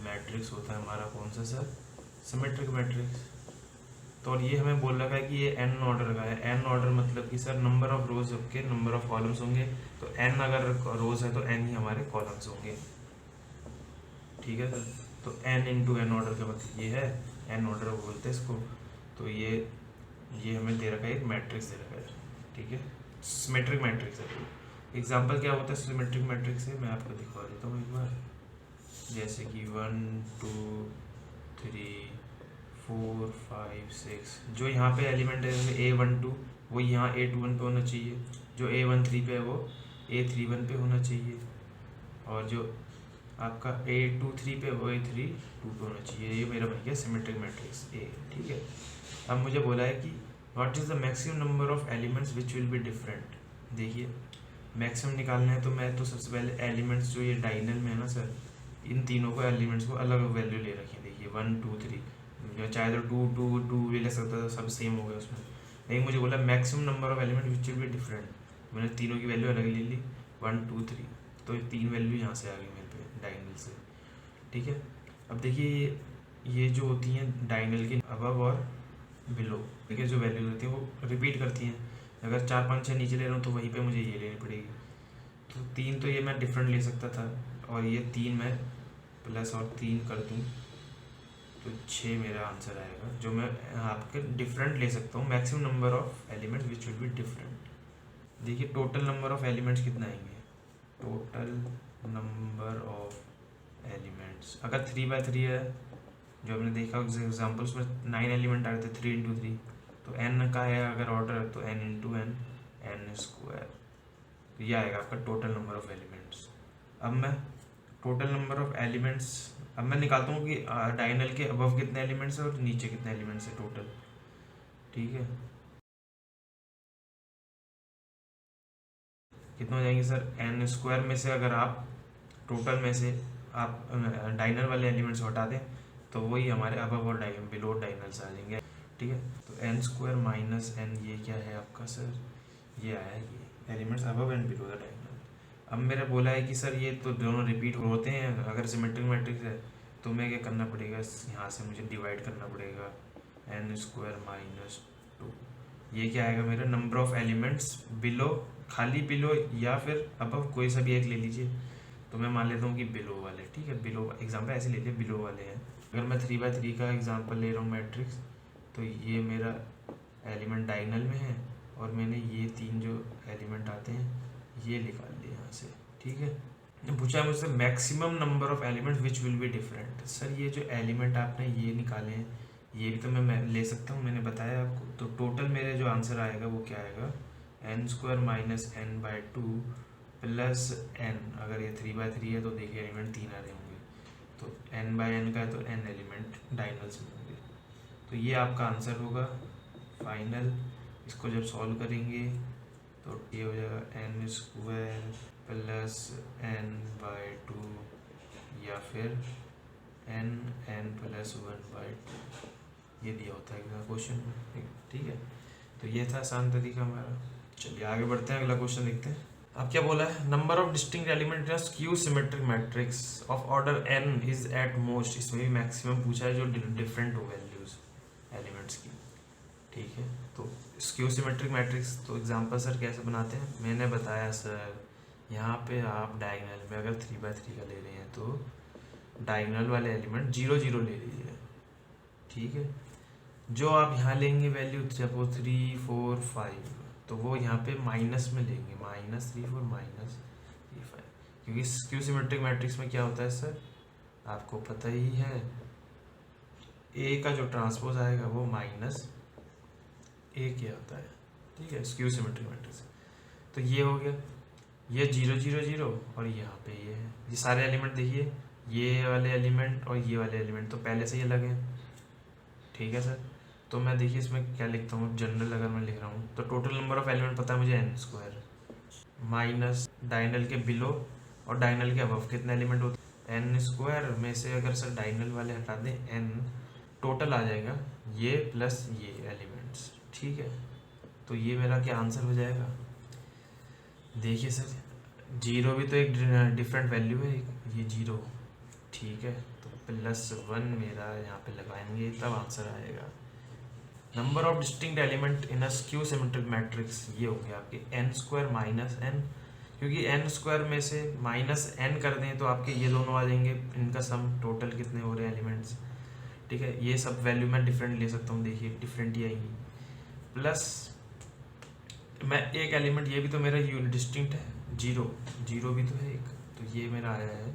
मैट्रिक्स होता है हमारा कौन सा सर, सिमेट्रिक मैट्रिक्स। तो और ये हमें बोल रखा है कि ये एन ऑर्डर का है। एन ऑर्डर मतलब कि सर नंबर ऑफ रोज के नंबर ऑफ कॉलम्स होंगे, तो एन अगर रोज है तो एन ही हमारे कॉलम्स होंगे। ठीक है सर, तो एन इंटू एन ऑर्डर का मतलब ये है, एन ऑर्डर बोलते हैं इसको। तो ये हमें दे रखा है, एक मैट्रिक्स दे रखा है, ठीक है, सिमेट्रिक मैट्रिक्स है। एग्जाम्पल क्या होता है सिमेट्रिक मैट्रिक्स से, मैं आपको दिखा देता हूँ एक बार। जैसे कि 1 2 3 4 5 6, जो यहाँ पे एलिमेंट है A12 वो यहाँ A21 पे होना चाहिए, जो A13 पे है वो A31 पे होना चाहिए, और जो आपका A23 पे वो A32 पे होना चाहिए। ये मेरा बन गया सिमेट्रिक मैट्रिक्स ए, ठीक है। अब मुझे बोला है कि what is the maximum number of elements which will be different. देखिए मैक्सिमम निकालना है तो मैं तो सबसे पहले एलिमेंट्स जो ये डायगोनल में है ना सर, इन तीनों को एलिमेंट्स को अलग वैल्यू ले रखी है। देखिए 1 2 3, चाहे तो 2 2 2 भी ले सकता था, सब सेम हो गया उसमें। लेकिन मुझे बोला maximum number of element which will be different, मैंने तीनों की वैल्यू अलग ले ली 1 2 3, तो 3 वैल्यू यहाँ से आ गई मेरे पे डायगोनल से, ठीक है। अब देखिए ये जो होती हैं डायगोनल के अबव और बिलो, देखिए जो वैल्यूज होती हैं वो रिपीट करती हैं। अगर 4 5 6 नीचे ले रहा हूँ तो वहीं पे मुझे ये लेनी पड़ेगी। तो 3 तो ये मैं डिफरेंट ले सकता था, और ये 3 मैं प्लस और 3 कर दूँ तो 6 मेरा आंसर आएगा, जो मैं आपके डिफरेंट ले सकता हूँ। Maximum number of elements which will be different. देखिए टोटल नंबर ऑफ एलिमेंट्स कितना आएंगे, टोटल नंबर ऑफ एलिमेंट्स अगर 3/3 है, जो हमने देखा एग्जाम्पल्स में 9 एलिमेंट आ रहे थे 3 इंटू 3, तो एन का है अगर ऑर्डर तो N into N, N square, तो ये आएगा आपका टोटल नंबर ऑफ एलिमेंट्स। अब मैं टोटल नंबर ऑफ एलिमेंट्स अब मैं निकालता हूँ कि डायगोनल के अबव कितने एलिमेंट्स हैं और नीचे कितने एलिमेंट्स हैं टोटल, ठीक है। कितना हो जाएंगे सर, एन स्क्वायर में से अगर आप टोटल में से आप डायगोनल वाले एलिमेंट्स हटा दें तो वही हमारे अबव और बिलो डायगोनल्स आ जाएंगे, ठीक है। तो एन स्क्वायर माइनस एन, ये क्या है आपका सर, ये आया ये elements above and below the diagonal. अब मेरा बोला है कि सर ये तो दोनों रिपीट होते हैं, अगर सिमेट्रिक मैट्रिक्स है तो मैं क्या करना पड़ेगा, यहाँ से मुझे डिवाइड करना पड़ेगा, एन स्क्वायर माइनस 2, ये क्या आएगा मेरा नंबर ऑफ एलिमेंट्स बिलो, खाली बिलो या फिर अबव कोई सा भी एक ले लीजिए। तो मैं मान लेता हूँ कि बिलो वाले, ठीक है, बिलो एग्जाम्पल ऐसे ले लिया बिलो वाले हैं। अगर मैं 3/3 का एग्जाम्पल ले रहा हूँ मैट्रिक्स, तो ये मेरा एलिमेंट डायगोनल में है, और मैंने ये 3 जो एलिमेंट आते हैं ये निकाल लिए यहाँ से, ठीक है। पूछा है मुझसे maximum number of elements which will be different. Sir ये जो एलिमेंट आपने ये निकाले हैं ये भी तो मैं ले सकता हूँ, मैंने बताया आपको। तो टोटल मेरे जो आंसर आएगा वो क्या आएगा, n² minus N by two plus n। अगर ये 3/3 है तो देखिए एलिमेंट 3 आ रहे होंगे, तो n बाई n का है तो n एलिमेंट डायगोनल्स में होंगे। तो ये आपका आंसर होगा फाइनल। इसको जब सॉल्व करेंगे तो ये हो जाएगा n² plus n by two या फिर n प्लस 1/2, ये दिया होता है क्वेश्चन में। ठीक है, तो ये था आसान तरीका हमारा। चलिए आगे बढ़ते हैं, अगला क्वेश्चन देखते हैं। अब क्या बोला है, number of distinct element in skew symmetric matrix of order n is at most. इसमें भी मैक्सिमम पूछा है जो डिफरेंट हो वैल्यूज एलिमेंट्स की। ठीक है, तो स्क्यू सिमेट्रिक मैट्रिक्स तो एग्जांपल सर कैसे बनाते हैं मैंने बताया सर। यहाँ पे आप डायगोनल में अगर 3/3 का ले रहे हैं तो डायगोनल वाले एलिमेंट 0 0 ले लीजिए। ठीक है, जो आप यहाँ लेंगे वैल्यू सपोज 3 4 5 तो वो यहाँ पे माइनस में लेंगे, -3 4 -3 5, क्योंकि स्क्यू सिमेट्रिक मैट्रिक्स में क्या होता है सर आपको पता ही है, ए का जो ट्रांसपोज आएगा वो -a क्या होता है। ठीक है, स्क्यू सिमेट्रिक मैट्रिक्स। तो ये हो गया, ये 0 0 0 और यहाँ पे ये है। ये सारे एलिमेंट देखिए, ये वाले एलिमेंट और ये वाले एलिमेंट तो पहले से ही अलग हैं। ठीक है सर, तो मैं देखिए इसमें क्या लिखता हूँ, जनरल अगर मैं लिख रहा हूँ तो टोटल नंबर ऑफ एलिमेंट पता है मुझे n² माइनस डायगोनल के बिलो और डायगोनल के अबव कितने एलिमेंट होते हैं n² में से अगर सर डायगोनल वाले हटा दें n, टोटल आ जाएगा ये प्लस ये एलिमेंट्स। ठीक है, तो ये मेरा क्या आंसर हो जाएगा, देखिए सर 0 भी तो एक डिफरेंट वैल्यू है, ये 0। ठीक है, तो +1 मेरा यहाँ पे लगाएंगे तब आंसर आएगा। Number of distinct element in a skew symmetric matrix ये हो गया आपके n² माइनस n, क्योंकि n² में से -n कर दें तो आपके ये दोनों आ जाएंगे, इनका सम टोटल कितने हो रहे हैं एलिमेंट्स। ठीक है, ये सब वैल्यू मैं डिफरेंट ले सकता हूँ, देखिए डिफरेंट ही आएंगी। प्लस मैं एक एलिमेंट, ये भी तो मेरा यूनिट डिस्टिंक्ट है, 0 भी तो है एक, तो ये मेरा आया है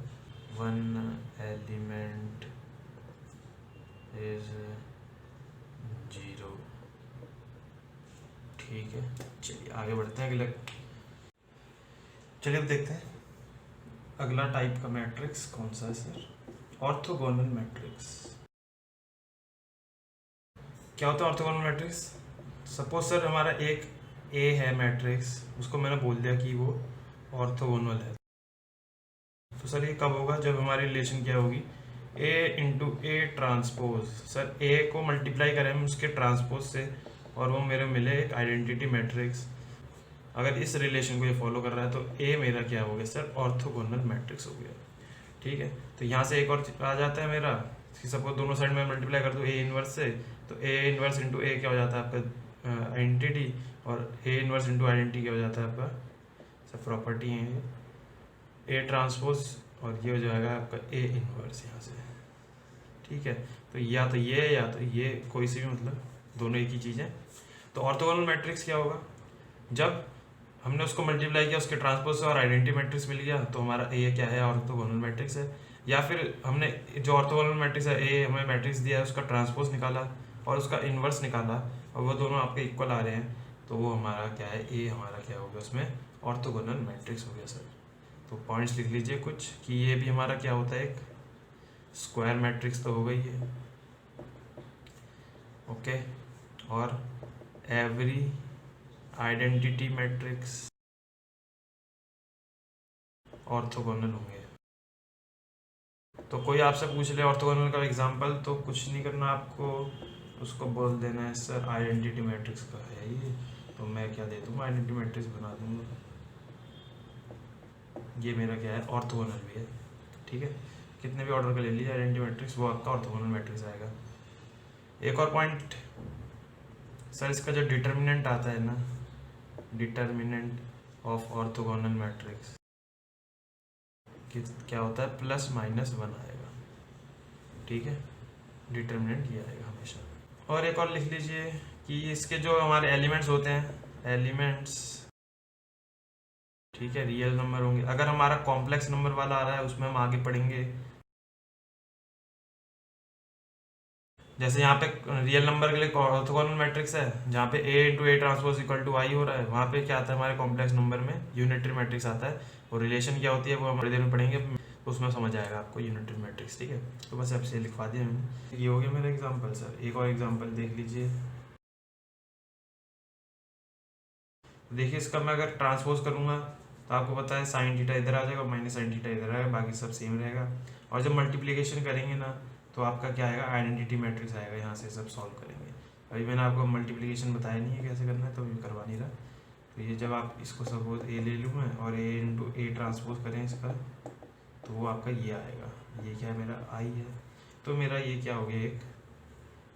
1 एलिमेंट इज 0। ठीक है, चलिए आगे बढ़ते हैं अगले। चलिए अब देखते हैं अगला टाइप का मैट्रिक्स कौन सा है सर, ऑर्थोगोनल मैट्रिक्स। क्या होता है ऑर्थोगोनल मैट्रिक्स, सपोज सर हमारा एक ए है मैट्रिक्स, उसको मैंने बोल दिया कि वो ऑर्थोगोनल है। तो सर ये कब होगा, जब हमारी रिलेशन क्या होगी, ए इंटू ए ट्रांसपोज। सर ए को मल्टीप्लाई करें हम उसके ट्रांसपोज से और वो मेरे मिले एक आइडेंटिटी मैट्रिक्स। अगर इस रिलेशन को ये फॉलो कर रहा है तो ए मेरा क्या हो गया सर, ऑर्थोगोनल मैट्रिक्स हो गया। ठीक है, तो यहाँ से एक और आ जाता है मेरा, सपोज दोनों साइड में मल्टीप्लाई कर दो ए इनवर्स से, तो ए इनवर्स इंटू ए क्या हो जाता है आपका आइडेंटिटी, और ए इनवर्स इंटू आइडेंटिटी क्या हो जाता है आपका, सब प्रॉपर्टी है ए ट्रांसपोज, और ये हो जाएगा आपका ए इनवर्स यहाँ से। ठीक है, तो या तो ये कोई सी भी, मतलब दोनों एक ही चीज़ है। तो ऑर्थोगोनल मैट्रिक्स क्या होगा, जब हमने उसको मल्टीप्लाई किया उसके ट्रांसपोज से और आइडेंटिटी मैट्रिक्स मिल गया तो हमारा ए क्या है, ऑर्थोगोनल मैट्रिक्स है। या फिर हमने जो ऑर्थोगोनल मैट्रिक्स है, ए हमें मैट्रिक्स दिया है, उसका ट्रांसपोज निकाला और उसका इन्वर्स निकाला और वो दोनों आपके इक्वल आ रहे हैं, तो वो हमारा क्या है, ए हमारा क्या हो गया, उसमें ऑर्थोगोनल मैट्रिक्स हो गया सर। तो पॉइंट्स लिख लीजिए कुछ कि ये भी हमारा क्या होता है, एक स्क्वायर मैट्रिक्स तो हो गई है। ओके, और एवरी आइडेंटिटी मैट्रिक्स ऑर्थोगोनल होंगे। तो कोई आपसे पूछ ले ऑर्थोगोनल का एग्जांपल, तो कुछ नहीं करना आपको, उसको बोल देना है सर आइडेंटिटी मैट्रिक्स का है ये, तो मैं क्या दे दूँगा, आइडेंटिटी मैट्रिक्स बना दूँगा। ये मेरा क्या है, ऑर्थोगोनल भी है। ठीक है, कितने भी ऑर्डर का ले लीजिए आइडेंटिटी मैट्रिक्स, वो आपका ऑर्थोगोनल मैट्रिक्स आएगा। एक और पॉइंट सर, इसका जो डिटर्मिनेंट आता है ना, डिटर्मिनेंट ऑफ ऑर्थोगोनल मैट्रिक्स क्या होता है, +-1 आएगा। ठीक है, डिटर्मिनेंट ये आएगा हमेशा। और एक और लिख लीजिए कि इसके जो हमारे एलिमेंट्स होते हैं, एलिमेंट्स, ठीक है, रियल नंबर होंगे। अगर हमारा कॉम्प्लेक्स नंबर वाला आ रहा है उसमें हम आगे पढ़ेंगे। जैसे यहाँ पे रियल नंबर के लिए ऑर्थोगोनल मैट्रिक्स है, जहाँ पे A into A transpose equal to I हो रहा है, वहाँ पे क्या आता है हमारे कॉम्प्लेक्स नंबर में यूनिटरी मैट्रिक्स आता है। और रिलेशन क्या होती है वो हम थोड़ी देर में पढ़ेंगे, तो उसमें समझ आएगा आपको यूनिटरी मैट्रिक्स। ठीक है, तो बस अब से लिखवा दिया मैंने। ये हो गया मेरा एग्जाम्पल। सर एक और एग्जाम्पल देख लीजिए। देखिए इसका मैं अगर ट्रांसपोज करूँगा तो आपको पता है साइन थीटा इधर आ जाएगा, माइनस साइन थीटा इधर आएगा, बाकी सब सेम रहेगा। और जब मल्टीप्लिकेशन करेंगे ना तो आपका क्या आएगा, आइडेंटिटी मैट्रिक्स आएगा। यहाँ से सब सॉल्व करेंगे। अभी मैंने आपको मल्टीप्लिकेशन बताया नहीं है कैसे करना है, तो अभी करवा नहीं रहा। तो ये जब आप इसको सपोज ए ले लूँ मैं और ए इंटू ए ट्रांसपोज करें इसका, तो वो आपका ये आएगा। ये क्या है, मेरा आई है। तो मेरा ये क्या हो गया, एक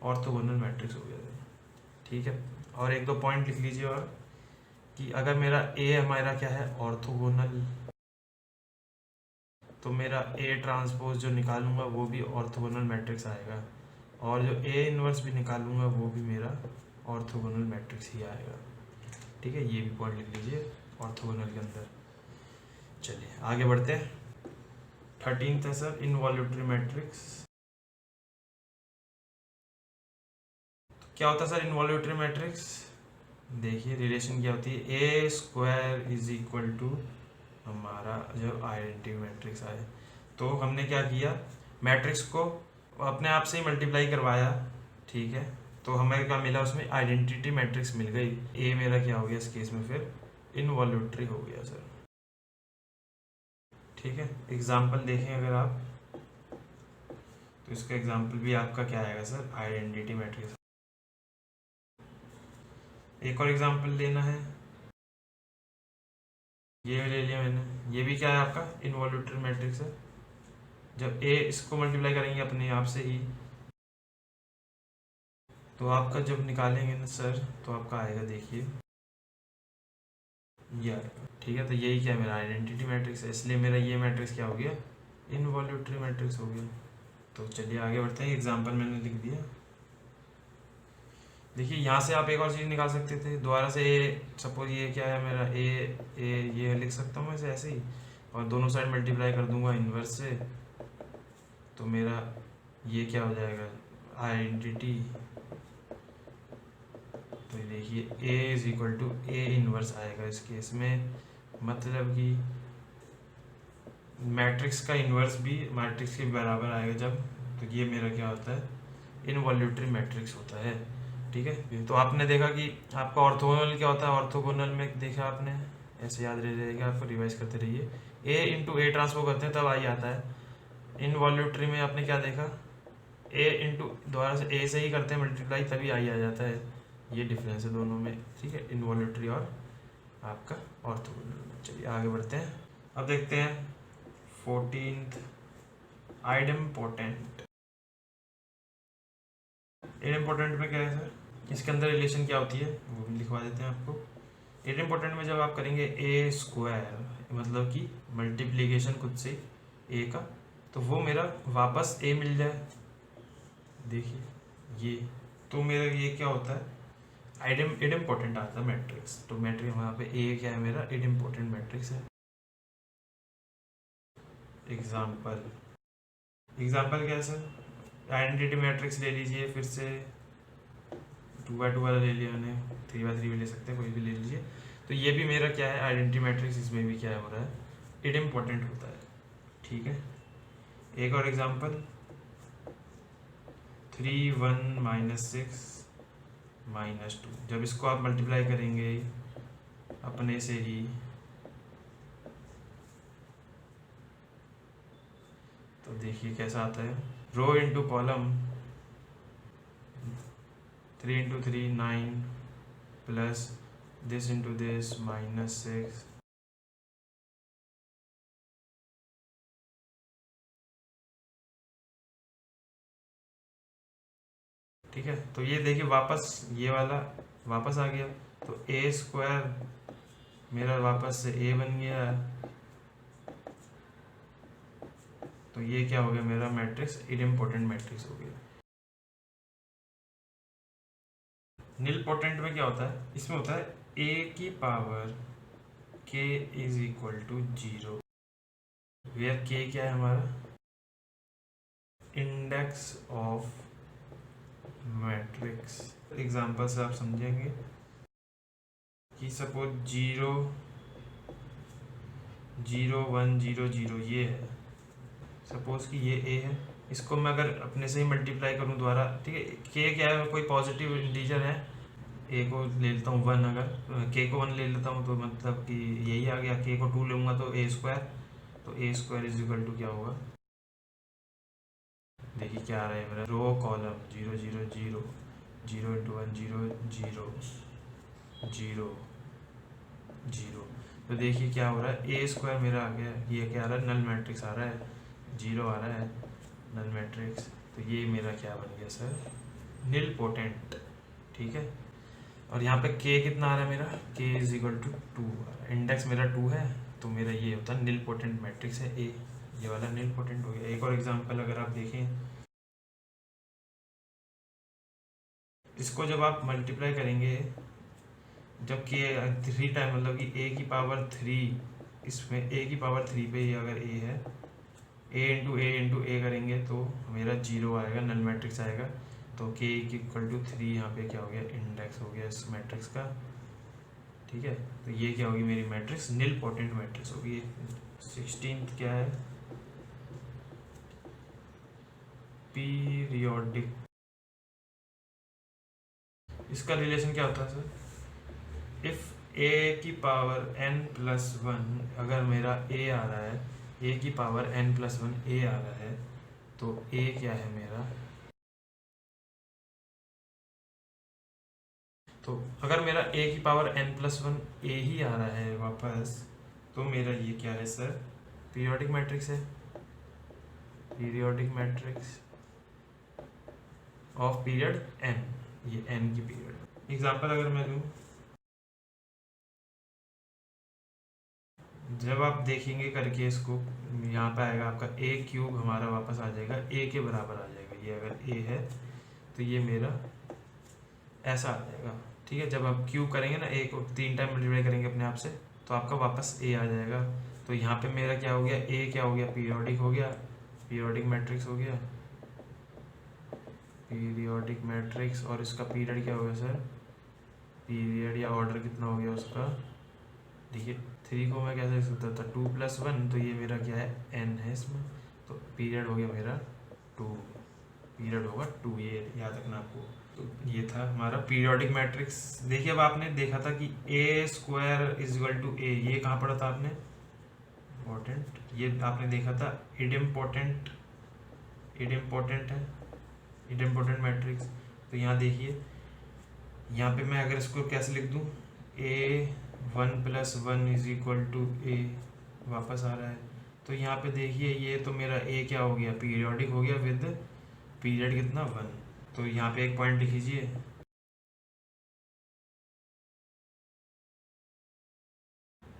ऑर्थोगोनल मैट्रिक्स हो गया। ठीक है, और एक दो पॉइंट लिख लीजिए और कि अगर मेरा ए हमारा क्या है, ऑर्थोगोनल, तो मेरा ए ट्रांसपोज जो निकालूंगा वो भी ऑर्थोगोनल मैट्रिक्स आएगा। और जो ए इनवर्स भी निकालूंगा वो भी मेरा ऑर्थोगोनल मैट्रिक्स ही आएगा। ठीक है, ये भी पॉइंट लिख लीजिए ऑर्थोगोनल के अंदर। चलिए आगे बढ़ते हैं। 13th है सर, इनवॉल्यूटरी मैट्रिक्स। तो क्या होता है सर इनवॉल्यूटरी मैट्रिक्स? देखिए रिलेशन क्या होती है, ए स्क्वायर इज इक्वल टू हमारा जब आइडेंटिटी मैट्रिक्स आए, तो हमने क्या किया, मैट्रिक्स को अपने आप से ही मल्टीप्लाई करवाया। ठीक है, तो हमें क्या मिला, उसमें आइडेंटिटी मैट्रिक्स मिल गई। ए मेरा क्या हो गया इस केस में, फिर इनवॉल्यूटरी हो गया सर। ठीक है, एग्जाम्पल देखें अगर आप, तो इसका एग्जाम्पल भी आपका क्या आएगा सर, आइडेंटिटी मैट्रिक्स। एक और एग्जाम्पल लेना है, ये ले लिया मैंने। ये भी क्या है आपका इनवॉल्यूटरी मैट्रिक्स है। जब ए इसको मल्टीप्लाई करेंगे अपने आप से ही, तो आपका जब निकालेंगे ना सर, तो आपका आएगा, देखिए ये आएगा। ठीक है, तो यही क्या है, मेरा आइडेंटिटी मैट्रिक्स है, इसलिए मेरा ये मैट्रिक्स क्या हो गया, इनवॉल्यूटरी मैट्रिक्स हो गया। तो चलिए आगे बढ़ते हैं। एग्जाम्पल मैंने लिख दिया। देखिए यहाँ से आप एक और चीज़ निकाल सकते थे दोबारा से। ए सपोज ये क्या है मेरा, ए ये लिख सकता हूँ मैं इसे ऐसे ही, और दोनों साइड मल्टीप्लाई कर दूंगा इन्वर्स से, तो मेरा ये क्या हो जाएगा, आइडेंटिटी। तो देखिए A is equal to A inverse आएगा इस केस में, मतलब कि मैट्रिक्स का इन्वर्स भी मैट्रिक्स के बराबर आएगा जब, तो ये मेरा क्या होता है, इनवॉल्यूटरी मैट्रिक्स होता है। ठीक है, तो आपने देखा कि आपका ऑर्थोगोनल क्या होता है, ऑर्थोगोनल में देखा आपने, ऐसे याद रह जाएगा आपको, रिवाइज करते रहिए। ए इंटू ए ट्रांसफर करते हैं तब आई आता है। इनवॉल्यूटरी में आपने क्या देखा, ए इंटू दोबारा से ए से ही करते हैं मल्टीप्लाई, तभी आई आ जाता है। ये डिफरेंस है दोनों में। ठीक है, इनवॉल्यूटरी और आपका ऑर्थोगोनल। चलिए आगे बढ़ते हैं। अब देखते हैं 14th, आइडेम्पोटेंट। आइडेम्पोटेंट में क्या है सर, इसके अंदर रिलेशन क्या होती है वो भी लिखवा देते हैं आपको। आइडेम्पोटेंट में जब आप करेंगे ए स्क्वायर, मतलब कि मल्टीप्लीकेशन खुद से ए का, तो वो मेरा वापस ए मिल जाए। देखिए ये, तो मेरा ये क्या होता है, आइडेम्पोटेंट आता है मैट्रिक्स। तो मैट्रिक्स वहाँ पे ए क्या है, मेरा आइडेम्पोटेंट मैट्रिक्स है। एग्जाम्पल क्या है सर, आइडेंटिटी मैट्रिक्स ले लीजिए, फिर से 2x2 वाला ले लिया मैंने, 3x3 भी ले सकते हैं, कोई भी ले लीजिए। तो ये भी मेरा क्या है, आइडेंटिटी मैट्रिक्स, इसमें भी क्या हो रहा है, इडइम्पोर्टेंट होता है। ठीक है, एक और एग्जांपल, 3 1 -6 -2, जब इसको आप मल्टीप्लाई करेंगे अपने से ही, तो देखिए कैसा आता है, row into column, 3 × 3 9 plus this into this -6। ठीक है, तो ये देखिए वापस ये वाला वापस आ गया, तो ए स्क्वायर मेरा वापस से ए बन गया। तो ये क्या हो गया, मेरा मैट्रिक्स इडइम्पोर्टेंट मैट्रिक्स हो गया। नीलपोटेंट में क्या होता है, इसमें होता है a की power k is equal to 0 where k क्या है हमारा, इंडेक्स ऑफ मैट्रिक्स। एग्जाम्पल से आप समझेंगे कि सपोज 0 0 1 0 0 ये है, सपोज कि ये a है, इसको मैं अगर अपने से ही मल्टीप्लाई करूँ द्वारा, ठीक है, k क्या है, कोई पॉजिटिव इंटीजर है, a को ले लेता हूँ 1, अगर k को 1 ले लेता हूँ तो मतलब कि यही आ गया, k को 2 लूँगा तो a स्क्वायर, तो a square is equal to क्या होगा, देखिए क्या आ रहा है मेरा, रो कॉलम 0 0 0 0 इंटू 1 0 0 0 0, तो देखिए क्या हो रहा है, ए स्क्वायर मेरा आ गया, ये क्या आ रहा है, नल मैट्रिक्स आ रहा है, 0 आ रहा है, नल मैट्रिक्स, तो ये मेरा क्या बन गया सर, निल पोटेंट, ठीक है। और यहाँ पे k कितना आ रहा है मेरा, k is equal to 2, index मेरा 2 है, तो मेरा ये होता है निल पोटेंट मैट्रिक्स है A, ये वाला निल पोटेंट हो गया। एक और एग्जांपल अगर आप देखें, इसको जब आप मल्टीप्लाई करेंगे, जब k 3 टाइम, मतलब कि a की पावर 3, इसमें a की पावर 3 पे ये अगर a है, a करेंगे तो मेरा 0 आएगा, नल मैट्रिक्स आएगा, तो k इक्वल टू 3 यहाँ पे क्या हो गया, इंडेक्स हो गया इस मैट्रिक्स का, ठीक है। तो ये क्या होगी मेरी मैट्रिक्स, निल पोटेंट मैट्रिक्स होगी। 16th क्या है, पीरियोडिक, इसका रिलेशन क्या होता है सर, इफ a की पावर n+1, अगर मेरा a आ रहा है, a की पावर n+1 a आ रहा है, तो a क्या है मेरा, तो अगर मेरा a की पावर n+1 a ही आ रहा है वापस, तो मेरा ये क्या है सर, पीरियोडिक मैट्रिक्स है, periodic matrix of period n, ये n की पीरियड। एग्जांपल अगर मैं दूं, जब आप देखेंगे करके इसको, यहाँ पे आएगा आपका a³ हमारा वापस आ जाएगा, a के बराबर आ जाएगा, ये अगर a है तो ये मेरा ऐसा आ जाएगा, ठीक है। जब आप क्यूब करेंगे ना, a को 3 टाइम मल्टीप्लाई करेंगे अपने आप से, तो आपका वापस a आ जाएगा। तो यहाँ पे मेरा क्या हो गया, a क्या हो गया, पीरियोडिक हो गया, पीरियोडिक मैट्रिक्स हो गया, पीरियोडिक मैट्रिक्स, और इसका पीरियड क्या हो गया सर, पीरियड या ऑर्डर कितना हो गया उसका, देखिए 3 को मैं कैसे लिख सकता था, 2+1, तो ये मेरा क्या है, n है इसमें, तो पीरियड हो गया मेरा 2, पीरियड होगा 2, ये याद रखना आपको। तो ये था हमारा पीरियोडिक मैट्रिक्स। देखिए अब आपने देखा था कि a² is equal to a, ये कहाँ पढ़ा था आपने, इम्पोर्टेंट, ये आपने देखा था इडिम्पोर्टेंट, इडिम्पोर्टेंट है, इडिम्पोर्टेंट मैट्रिक्स। तो यहाँ देखिए, यहाँ पे मैं अगर इसको कैसे लिख दूँ, a1+1 is equal to a, वापस आ रहा है, तो यहाँ पे देखिए ये तो मेरा a क्या हो गया, पीरियोडिक हो गया विद पीरियड कितना 1, तो यहाँ पे एक पॉइंट लिख लीजिए,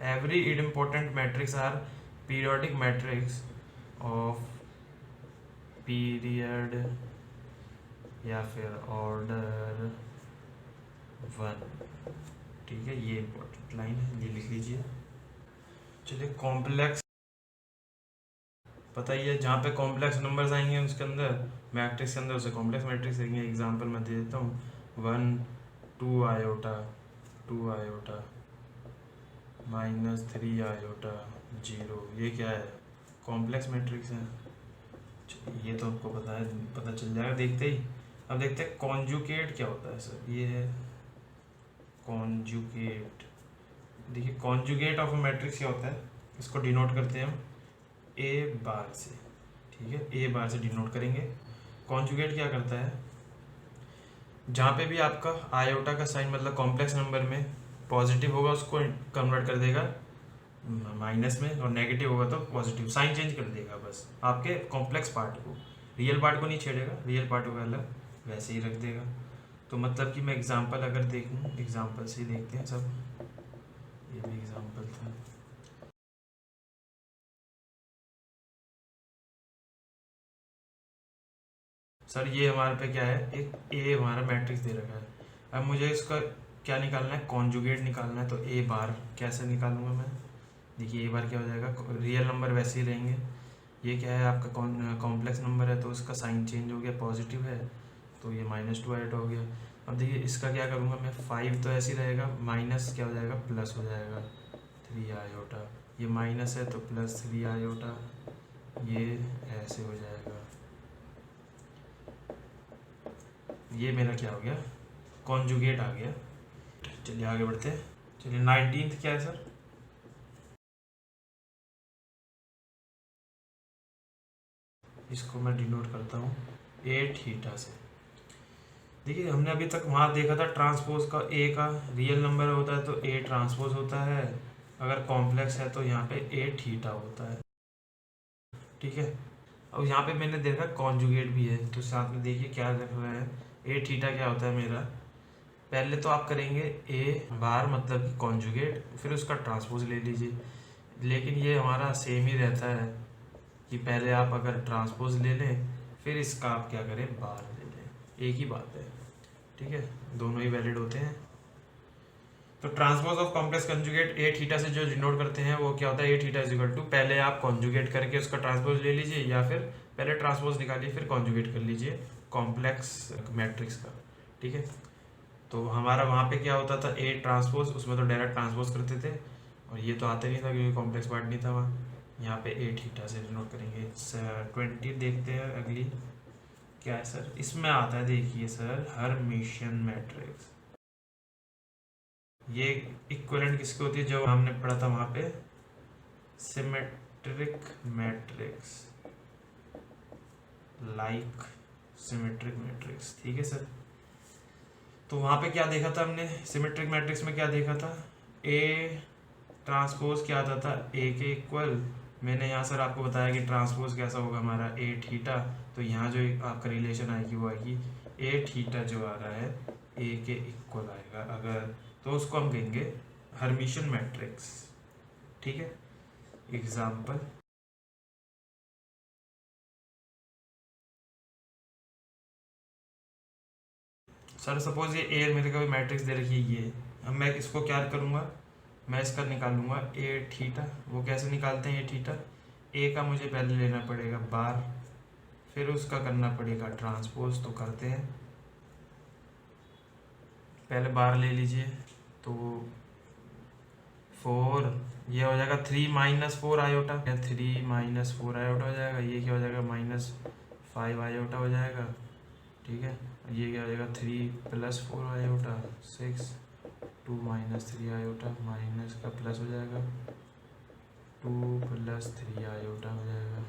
every idempotent matrix are periodic matrix of period या फिर ऑर्डर 1, ठीक है, ये इंपॉर्टेंट लाइन है, ये लिख लीजिए। चलिए कॉम्प्लेक्स, पता ही है, जहाँ पे कॉम्प्लेक्स नंबर्स आएंगे उसके अंदर, मैट्रिक्स के अंदर, उसे कॉम्प्लेक्स मैट्रिक्स देंगे। एग्जांपल मैं दे देता हूँ, 1 2 आयोटा, 2 आयोटा -3 आयोटा 0, ये क्या है, कॉम्प्लेक्स मैट्रिक्स है। ये तो आपको पता है, पता चल जाएगा देखते ही। अब देखते हैं कॉन्जुगेट क्या होता है सर, ये है कॉन्जुगेट। देखिए कॉन्जुगेट ऑफ अ मैट्रिक्स क्या होता है, इसको डिनोट करते हैं हम a बार से, ठीक है, a बार से डिनोट करेंगे। कॉन्जुगेट क्या करता है, जहाँ पे भी आपका आयोटा का साइन, मतलब कॉम्प्लेक्स नंबर में पॉजिटिव होगा उसको कन्वर्ट कर देगा माइनस में, और नेगेटिव होगा तो पॉजिटिव, साइन चेंज कर देगा बस आपके कॉम्प्लेक्स पार्ट को, रियल पार्ट को नहीं छेड़ेगा, रियल पार्ट को अलग वैसे ही रख देगा। तो मतलब कि मैं एग्जांपल अगर देखूँ, एग्जांपल से ही देखते हैं सब, ये भी एग्जांपल था। सर ये हमारे पे क्या है, एक ए हमारा मैट्रिक्स दे रखा है, अब मुझे इसका क्या निकालना है, कॉन्जुगेट निकालना है। तो ए बार कैसे निकालूंगा मैं, देखिए ए बार क्या हो जाएगा, रियल नंबर वैसे ही रहेंगे, ये क्या है आपका कॉम्प्लेक्स नंबर है तो इसका साइन चेंज हो गया, पॉजिटिव है तो ये -2 ऐड हो गया। अब देखिए इसका क्या करूँगा मैं, 5 तो ऐसे ही रहेगा, माइनस क्या हो जाएगा, प्लस हो जाएगा 3 आयोटा, ये माइनस है तो +3 आयोटा, ये ऐसे हो जाएगा। ये मेरा क्या हो गया, कॉन्जुगेट आ गया। चलिए आगे बढ़ते हैं। चलिए 19th क्या है सर, इसको मैं डिनोट करता हूँ ए थीटा से। देखिए हमने अभी तक वहाँ देखा था ट्रांसपोज का, ए का रियल नंबर होता है तो ए ट्रांसपोज होता है, अगर कॉम्प्लेक्स है तो यहाँ पे ए थीटा होता है, ठीक है। अब यहाँ पे मैंने देखा कॉन्जुगेट भी है, तो साथ में देखिए क्या लिख रहा है, ए थीटा क्या होता है मेरा, पहले तो आप करेंगे ए बार मतलब कि कॉन्जुगेट, फिर उसका ट्रांसपोज ले लीजिए। लेकिन ये हमारा सेम ही रहता है कि पहले आप अगर ट्रांसपोज ले लें फिर इसका आप क्या करें, बार ले लें, एक ही बात है, ठीक है, दोनों ही वैलिड होते हैं। तो transpose of complex conjugate A theta से जो डिनोट करते हैं वो क्या होता है, ए थीटा इज इक्वल टू, पहले आप कॉन्जुगेट करके उसका ट्रांसपोज ले लीजिए या फिर पहले ट्रांसपोज निकालिए फिर कॉन्जुगेट कर लीजिए कॉम्प्लेक्स मैट्रिक्स का, ठीक है। तो हमारा वहाँ पे क्या होता था, ए ट्रांसपोज, उसमें तो डायरेक्ट ट्रांसपोज करते थे और ये तो आते नहीं था क्योंकि कॉम्प्लेक्स पार्ट नहीं था वहाँ। यहाँ पे ए थीटा से डिनोट करेंगे। 20 देखते हैं अगली क्या है सर, इसमें आता है देखिए सर हर्मिशियन मैट्रिक्स। ये इक्विवेलेंट किसकी होती है, जो हमने पढ़ा था वहाँ पे, symmetric matrix, like symmetric matrix, ठीक है सर। तो वहाँ पे क्या देखा था हमने, सिमेट्रिक मैट्रिक्स में क्या देखा था, ए ट्रांसपोज क्या आता था, ए के इक्वल, मैंने यहाँ सर आपको बताया कि ट्रांसपोज कैसा होगा हमारा, ए थीटा, तो यहाँ जो आपका रिलेशन आएगी वो आएगी ए थीटा जो आ रहा है ए के इक्वल आएगा अगर, तो उसको हम कहेंगे हर्मिशियन मैट्रिक्स, ठीक है। एग्जाम्पल, सर सपोज ये ए मेरे को मैट्रिक्स दे रखी है ये, अब मैं इसको क्या करूँगा, मैं इसका निकालूंगा ए थीटा। वो कैसे निकालते हैं ए थीटा, ए का मुझे पहले लेना पड़ेगा बार, फिर उसका करना पड़ेगा ट्रांसपोज, तो करते हैं, पहले बार ले लीजिए तो 4, ये हो जाएगा 3 - 4 आयोटा, 3 - 4 आयोटा हो जाएगा, ये क्या हो जाएगा -5 आयोटा हो जाएगा, ठीक है। ये क्या हो जाएगा 3 + 4 आयोटा 6, 2 - 3 आयोटा, माइनस का प्लस हो जाएगा 2 + 3 आयोटा हो जाएगा,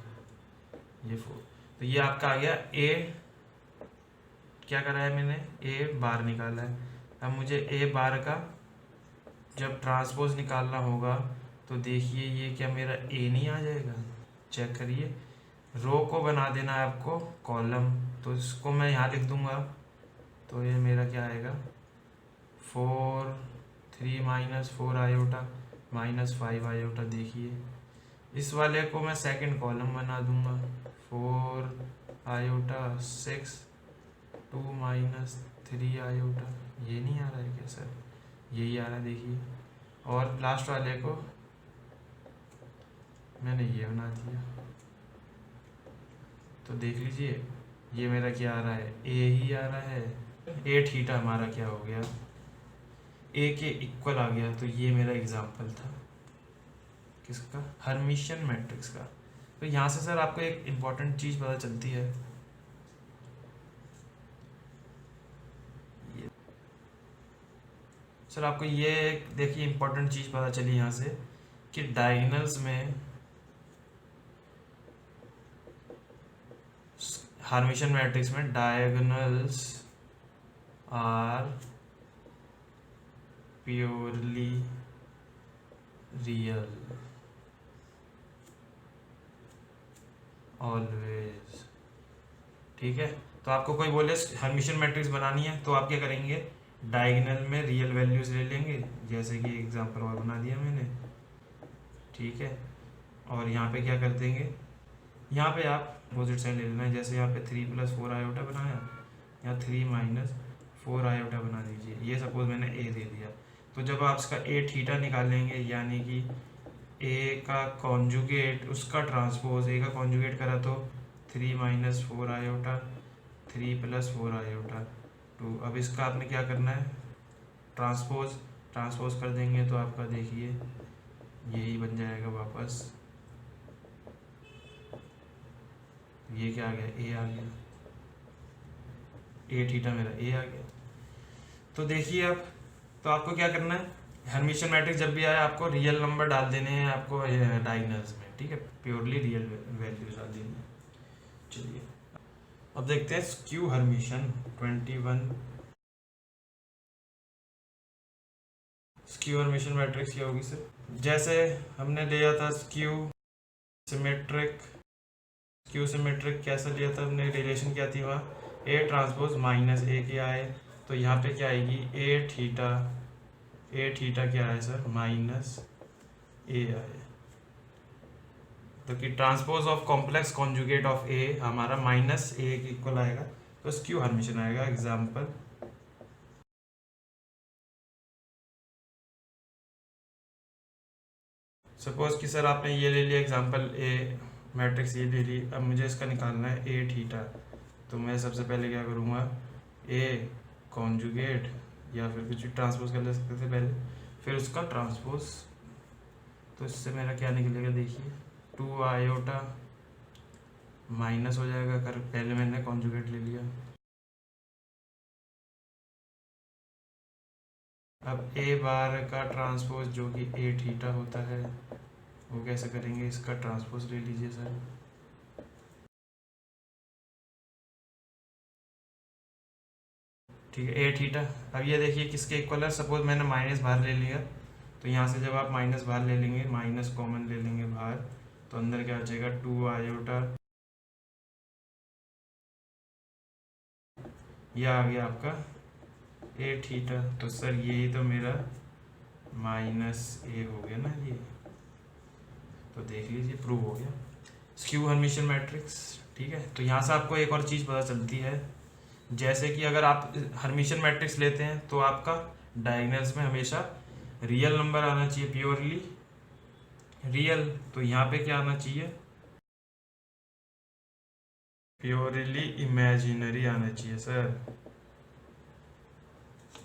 ये 4। तो ये आपका आ गया ए, क्या करा है मैंने, ए बार निकाला है। अब मुझे ए बार का जब ट्रांसपोज निकालना होगा तो देखिए ये क्या मेरा ए नहीं आ जाएगा, चेक करिए, रो को बना देना है आपको कॉलम, तो इसको मैं यहाँ लिख दूंगा, तो ये मेरा क्या आएगा 3 - 4 आयोटा -5 आयोटा। देखिए इस वाले को मैं सेकंड कॉलम बना दूंगा, 4 आयोटा 6, 2 - 3 आयोटा, ये नहीं आ रहा है क्या सर, यही आ रहा है देखिए। और लास्ट वाले को मैंने ये बना दिया, तो देख लीजिए ये मेरा क्या आ रहा है, ए ही आ रहा है, ए थीटा हमारा क्या हो गया, ए के इक्वल आ गया। तो ये मेरा एग्जाम्पल था किसका, हर्मिशियन मैट्रिक्स का। तो यहाँ से सर आपको एक इम्पॉर्टेंट चीज़ पता चलती है, सर आपको ये देखिए इम्पोर्टेंट चीज़ पता चली यहाँ से कि डायगोनल्स में, हर्मिशियन मैट्रिक्स में diagonals are purely real always, ठीक है। तो आपको कोई बोले हर्मिशियन मैट्रिक्स बनानी है तो आप क्या करेंगे, डायगोनल में रियल वैल्यूज ले लेंगे, जैसे कि एग्जांपल और बना दिया मैंने, ठीक है। और यहाँ पे क्या कर देंगे, यहाँ पे आप अपोजिट साइड ले लेना है, जैसे यहाँ पे 3 + 4 आयोटा बनाया, यहाँ 3 - 4 आयोटा बना दीजिए। ये सपोज मैंने ए दे दिया, तो जब आप इसका ए थीटा निकालेंगे यानी कि ए का कॉन्जुगेट उसका ट्रांसपोज, ए का कॉन्जुगेट करा तो 3 माइनस 4 आयोटा 3 प्लस 4 आयोटा 2। अब इसका आपने क्या करना है, ट्रांसपोज कर देंगे तो आपका देखिए यही बन जाएगा वापस। ये क्या आ गया, ए आ गया, ए थीटा मेरा ए आ गया। तो देखिए आप, तो आपको क्या करना है, हर्मिशियन मैट्रिक्स जब भी आए आपको रियल नंबर डाल देने हैं आपको डायगोनल्स में, ठीक है, प्योरली रियल वैल्यूज डाल देनी है। चलिए अब देखते हैं skew Hermitian 21। Skew Hermitian matrix क्या होगी सर, जैसे हमने लिया था स्क्यू सिमेट्रिक कैसे लिया था हमने, रिलेशन क्या थी वहाँ, ए ट्रांसपोज माइनस ए क्या है, तो यहाँ पे क्या आएगी ए थीटा क्या है सर, माइनस ए आए, तो कि transpose of complex conjugate of A हमारा माइनस ए के इक्वल आएगा, तो स्क्यू हर्मिशियन आएगा। एग्जाम्पल सपोज कि सर आपने ये ले लिया एग्जाम्पल ए मैट्रिक्स, ये ले ली, अब मुझे इसका निकालना है ए थीटा, तो मैं सबसे पहले क्या करूँगा, ए कॉन्जुगेट या फिर कुछ ट्रांसपोज कर ले सकते थे पहले, फिर उसका ट्रांसपोज, तो इससे मेरा क्या निकलेगा देखिए 2 आयोटा माइनस हो जाएगा, कर पहले मैंने कॉन्जुगेट ले लिया। अब ए बार का ट्रांसपोज जो कि ए थीटा होता है वो कैसे करेंगे, इसका ट्रांसपोज ले लीजिए सर, ठीक है, ए थीटा। अब ये देखिए किसके इक्वल है, सपोज मैंने माइनस बाहर ले लिया, तो यहाँ से जब आप माइनस बाहर ले लेंगे, माइनस कॉमन ले लेंगे बाहर, तो अंदर क्या बचेगा 2 आयोटा, यह आ गया आपका ए थीटा, तो सर यही तो मेरा माइनस ए हो गया ना ये, तो देख लीजिए प्रूव हो गया स्क्यू हर्मिशियन मैट्रिक्स, ठीक है। तो यहाँ से आपको एक और चीज़ पता चलती है, जैसे कि अगर आप हर्मिशियन मैट्रिक्स लेते हैं तो आपका डायगोनल्स में हमेशा रियल नंबर आना चाहिए, प्योरली रियल, तो यहाँ पे क्या आना चाहिए, प्योरली इमेजिनरी आना चाहिए सर,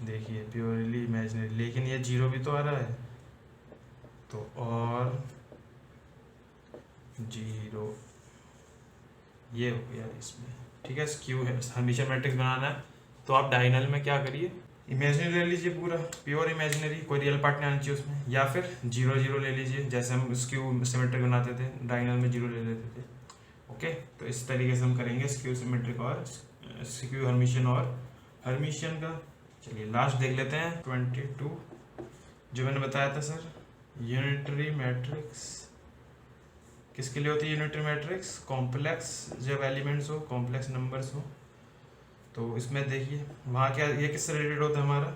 देखिए प्योरली इमेजिनरी, लेकिन ये 0 भी तो आ रहा है, तो और 0 ये हो गया इसमें, ठीक है। स्क्यू है हर्मिशियन मैट्रिक्स बनाना है तो आप डायगोनल में क्या करिए, इमेजिनरी ले लीजिए पूरा, प्योर इमेजिनरी, कोई रियल पार्ट नहीं आना चाहिए उसमें, या फिर 0 ले लीजिए, जैसे हम स्क्यू सिमेट्रिक बनाते थे डायगोनल में 0 ले लेते थे। ओके, तो इस तरीके से हम करेंगे स्क्यू सिमेट्रिक और स्क्यू हर्मिशियन और हर्मिशियन का। चलिए लास्ट देख लेते हैं 22, जो मैंने बताया था सर, यूनिटरी मैट्रिक्स किसके लिए होती है, यूनिटरी मैट्रिक्स कॉम्प्लेक्स जब एलिमेंट्स हो, कॉम्प्लेक्स नंबर्स हो, तो इसमें देखिए वहाँ क्या, ये किससे रिलेटेड होता है हमारा,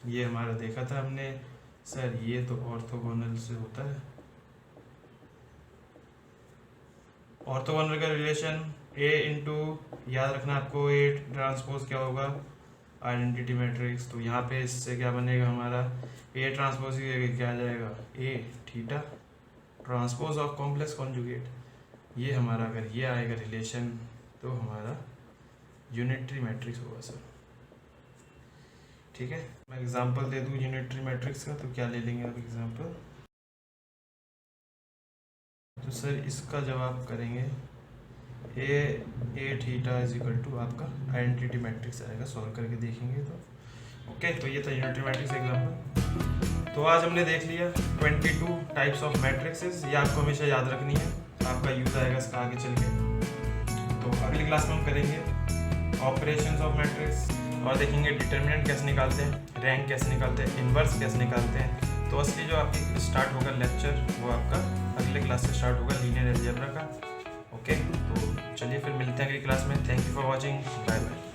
ये हमारा देखा था हमने सर, ये तो ऑर्थोगोनल से होता है, ऑर्थोगोनल का रिलेशन ए इंटू, याद रखना आपको ए ट्रांसपोज क्या होगा, आइडेंटिटी मैट्रिक्स, तो यहाँ पे इससे क्या बनेगा हमारा, ए ट्रांसपोज क्या आ जाएगा, A theta transpose of complex conjugate, ये हमारा अगर ये आएगा रिलेशन तो हमारा यूनिटरी मैट्रिक्स होगा सर, ठीक है। मैं एग्जांपल दे दूँ यूनिटरी मैट्रिक्स का, तो क्या ले लेंगे आप एग्जांपल, तो सर इसका जब आप करेंगे ए थीटा इज इक्वल टू आपका आइडेंटिटी मैट्रिक्स आएगा, सॉल्व करके देखेंगे तो ओके। तो ये था यूनिटरी मैट्रिक्स एग्जांपल। तो आज हमने देख लिया 22 टाइप्स ऑफ मैट्रिक्सेस, ये आपको हमेशा याद रखनी है, आपका यूज आएगा इसका आगे चल के। तो अगली क्लास में हम करेंगे ऑपरेशंस ऑफ मैट्रिक्स और देखेंगे डिटर्मिनेंट कैसे निकालते हैं, रैंक कैसे निकालते हैं, इन्वर्स कैसे निकालते हैं। तो असली जो आपकी स्टार्ट होगा लेक्चर वो आपका अगले क्लास से स्टार्ट होगा, लीनियर अलजेब्रा का। ओके, तो चलिए फिर मिलते हैं अगली क्लास में। Thank you for watching, bye bye.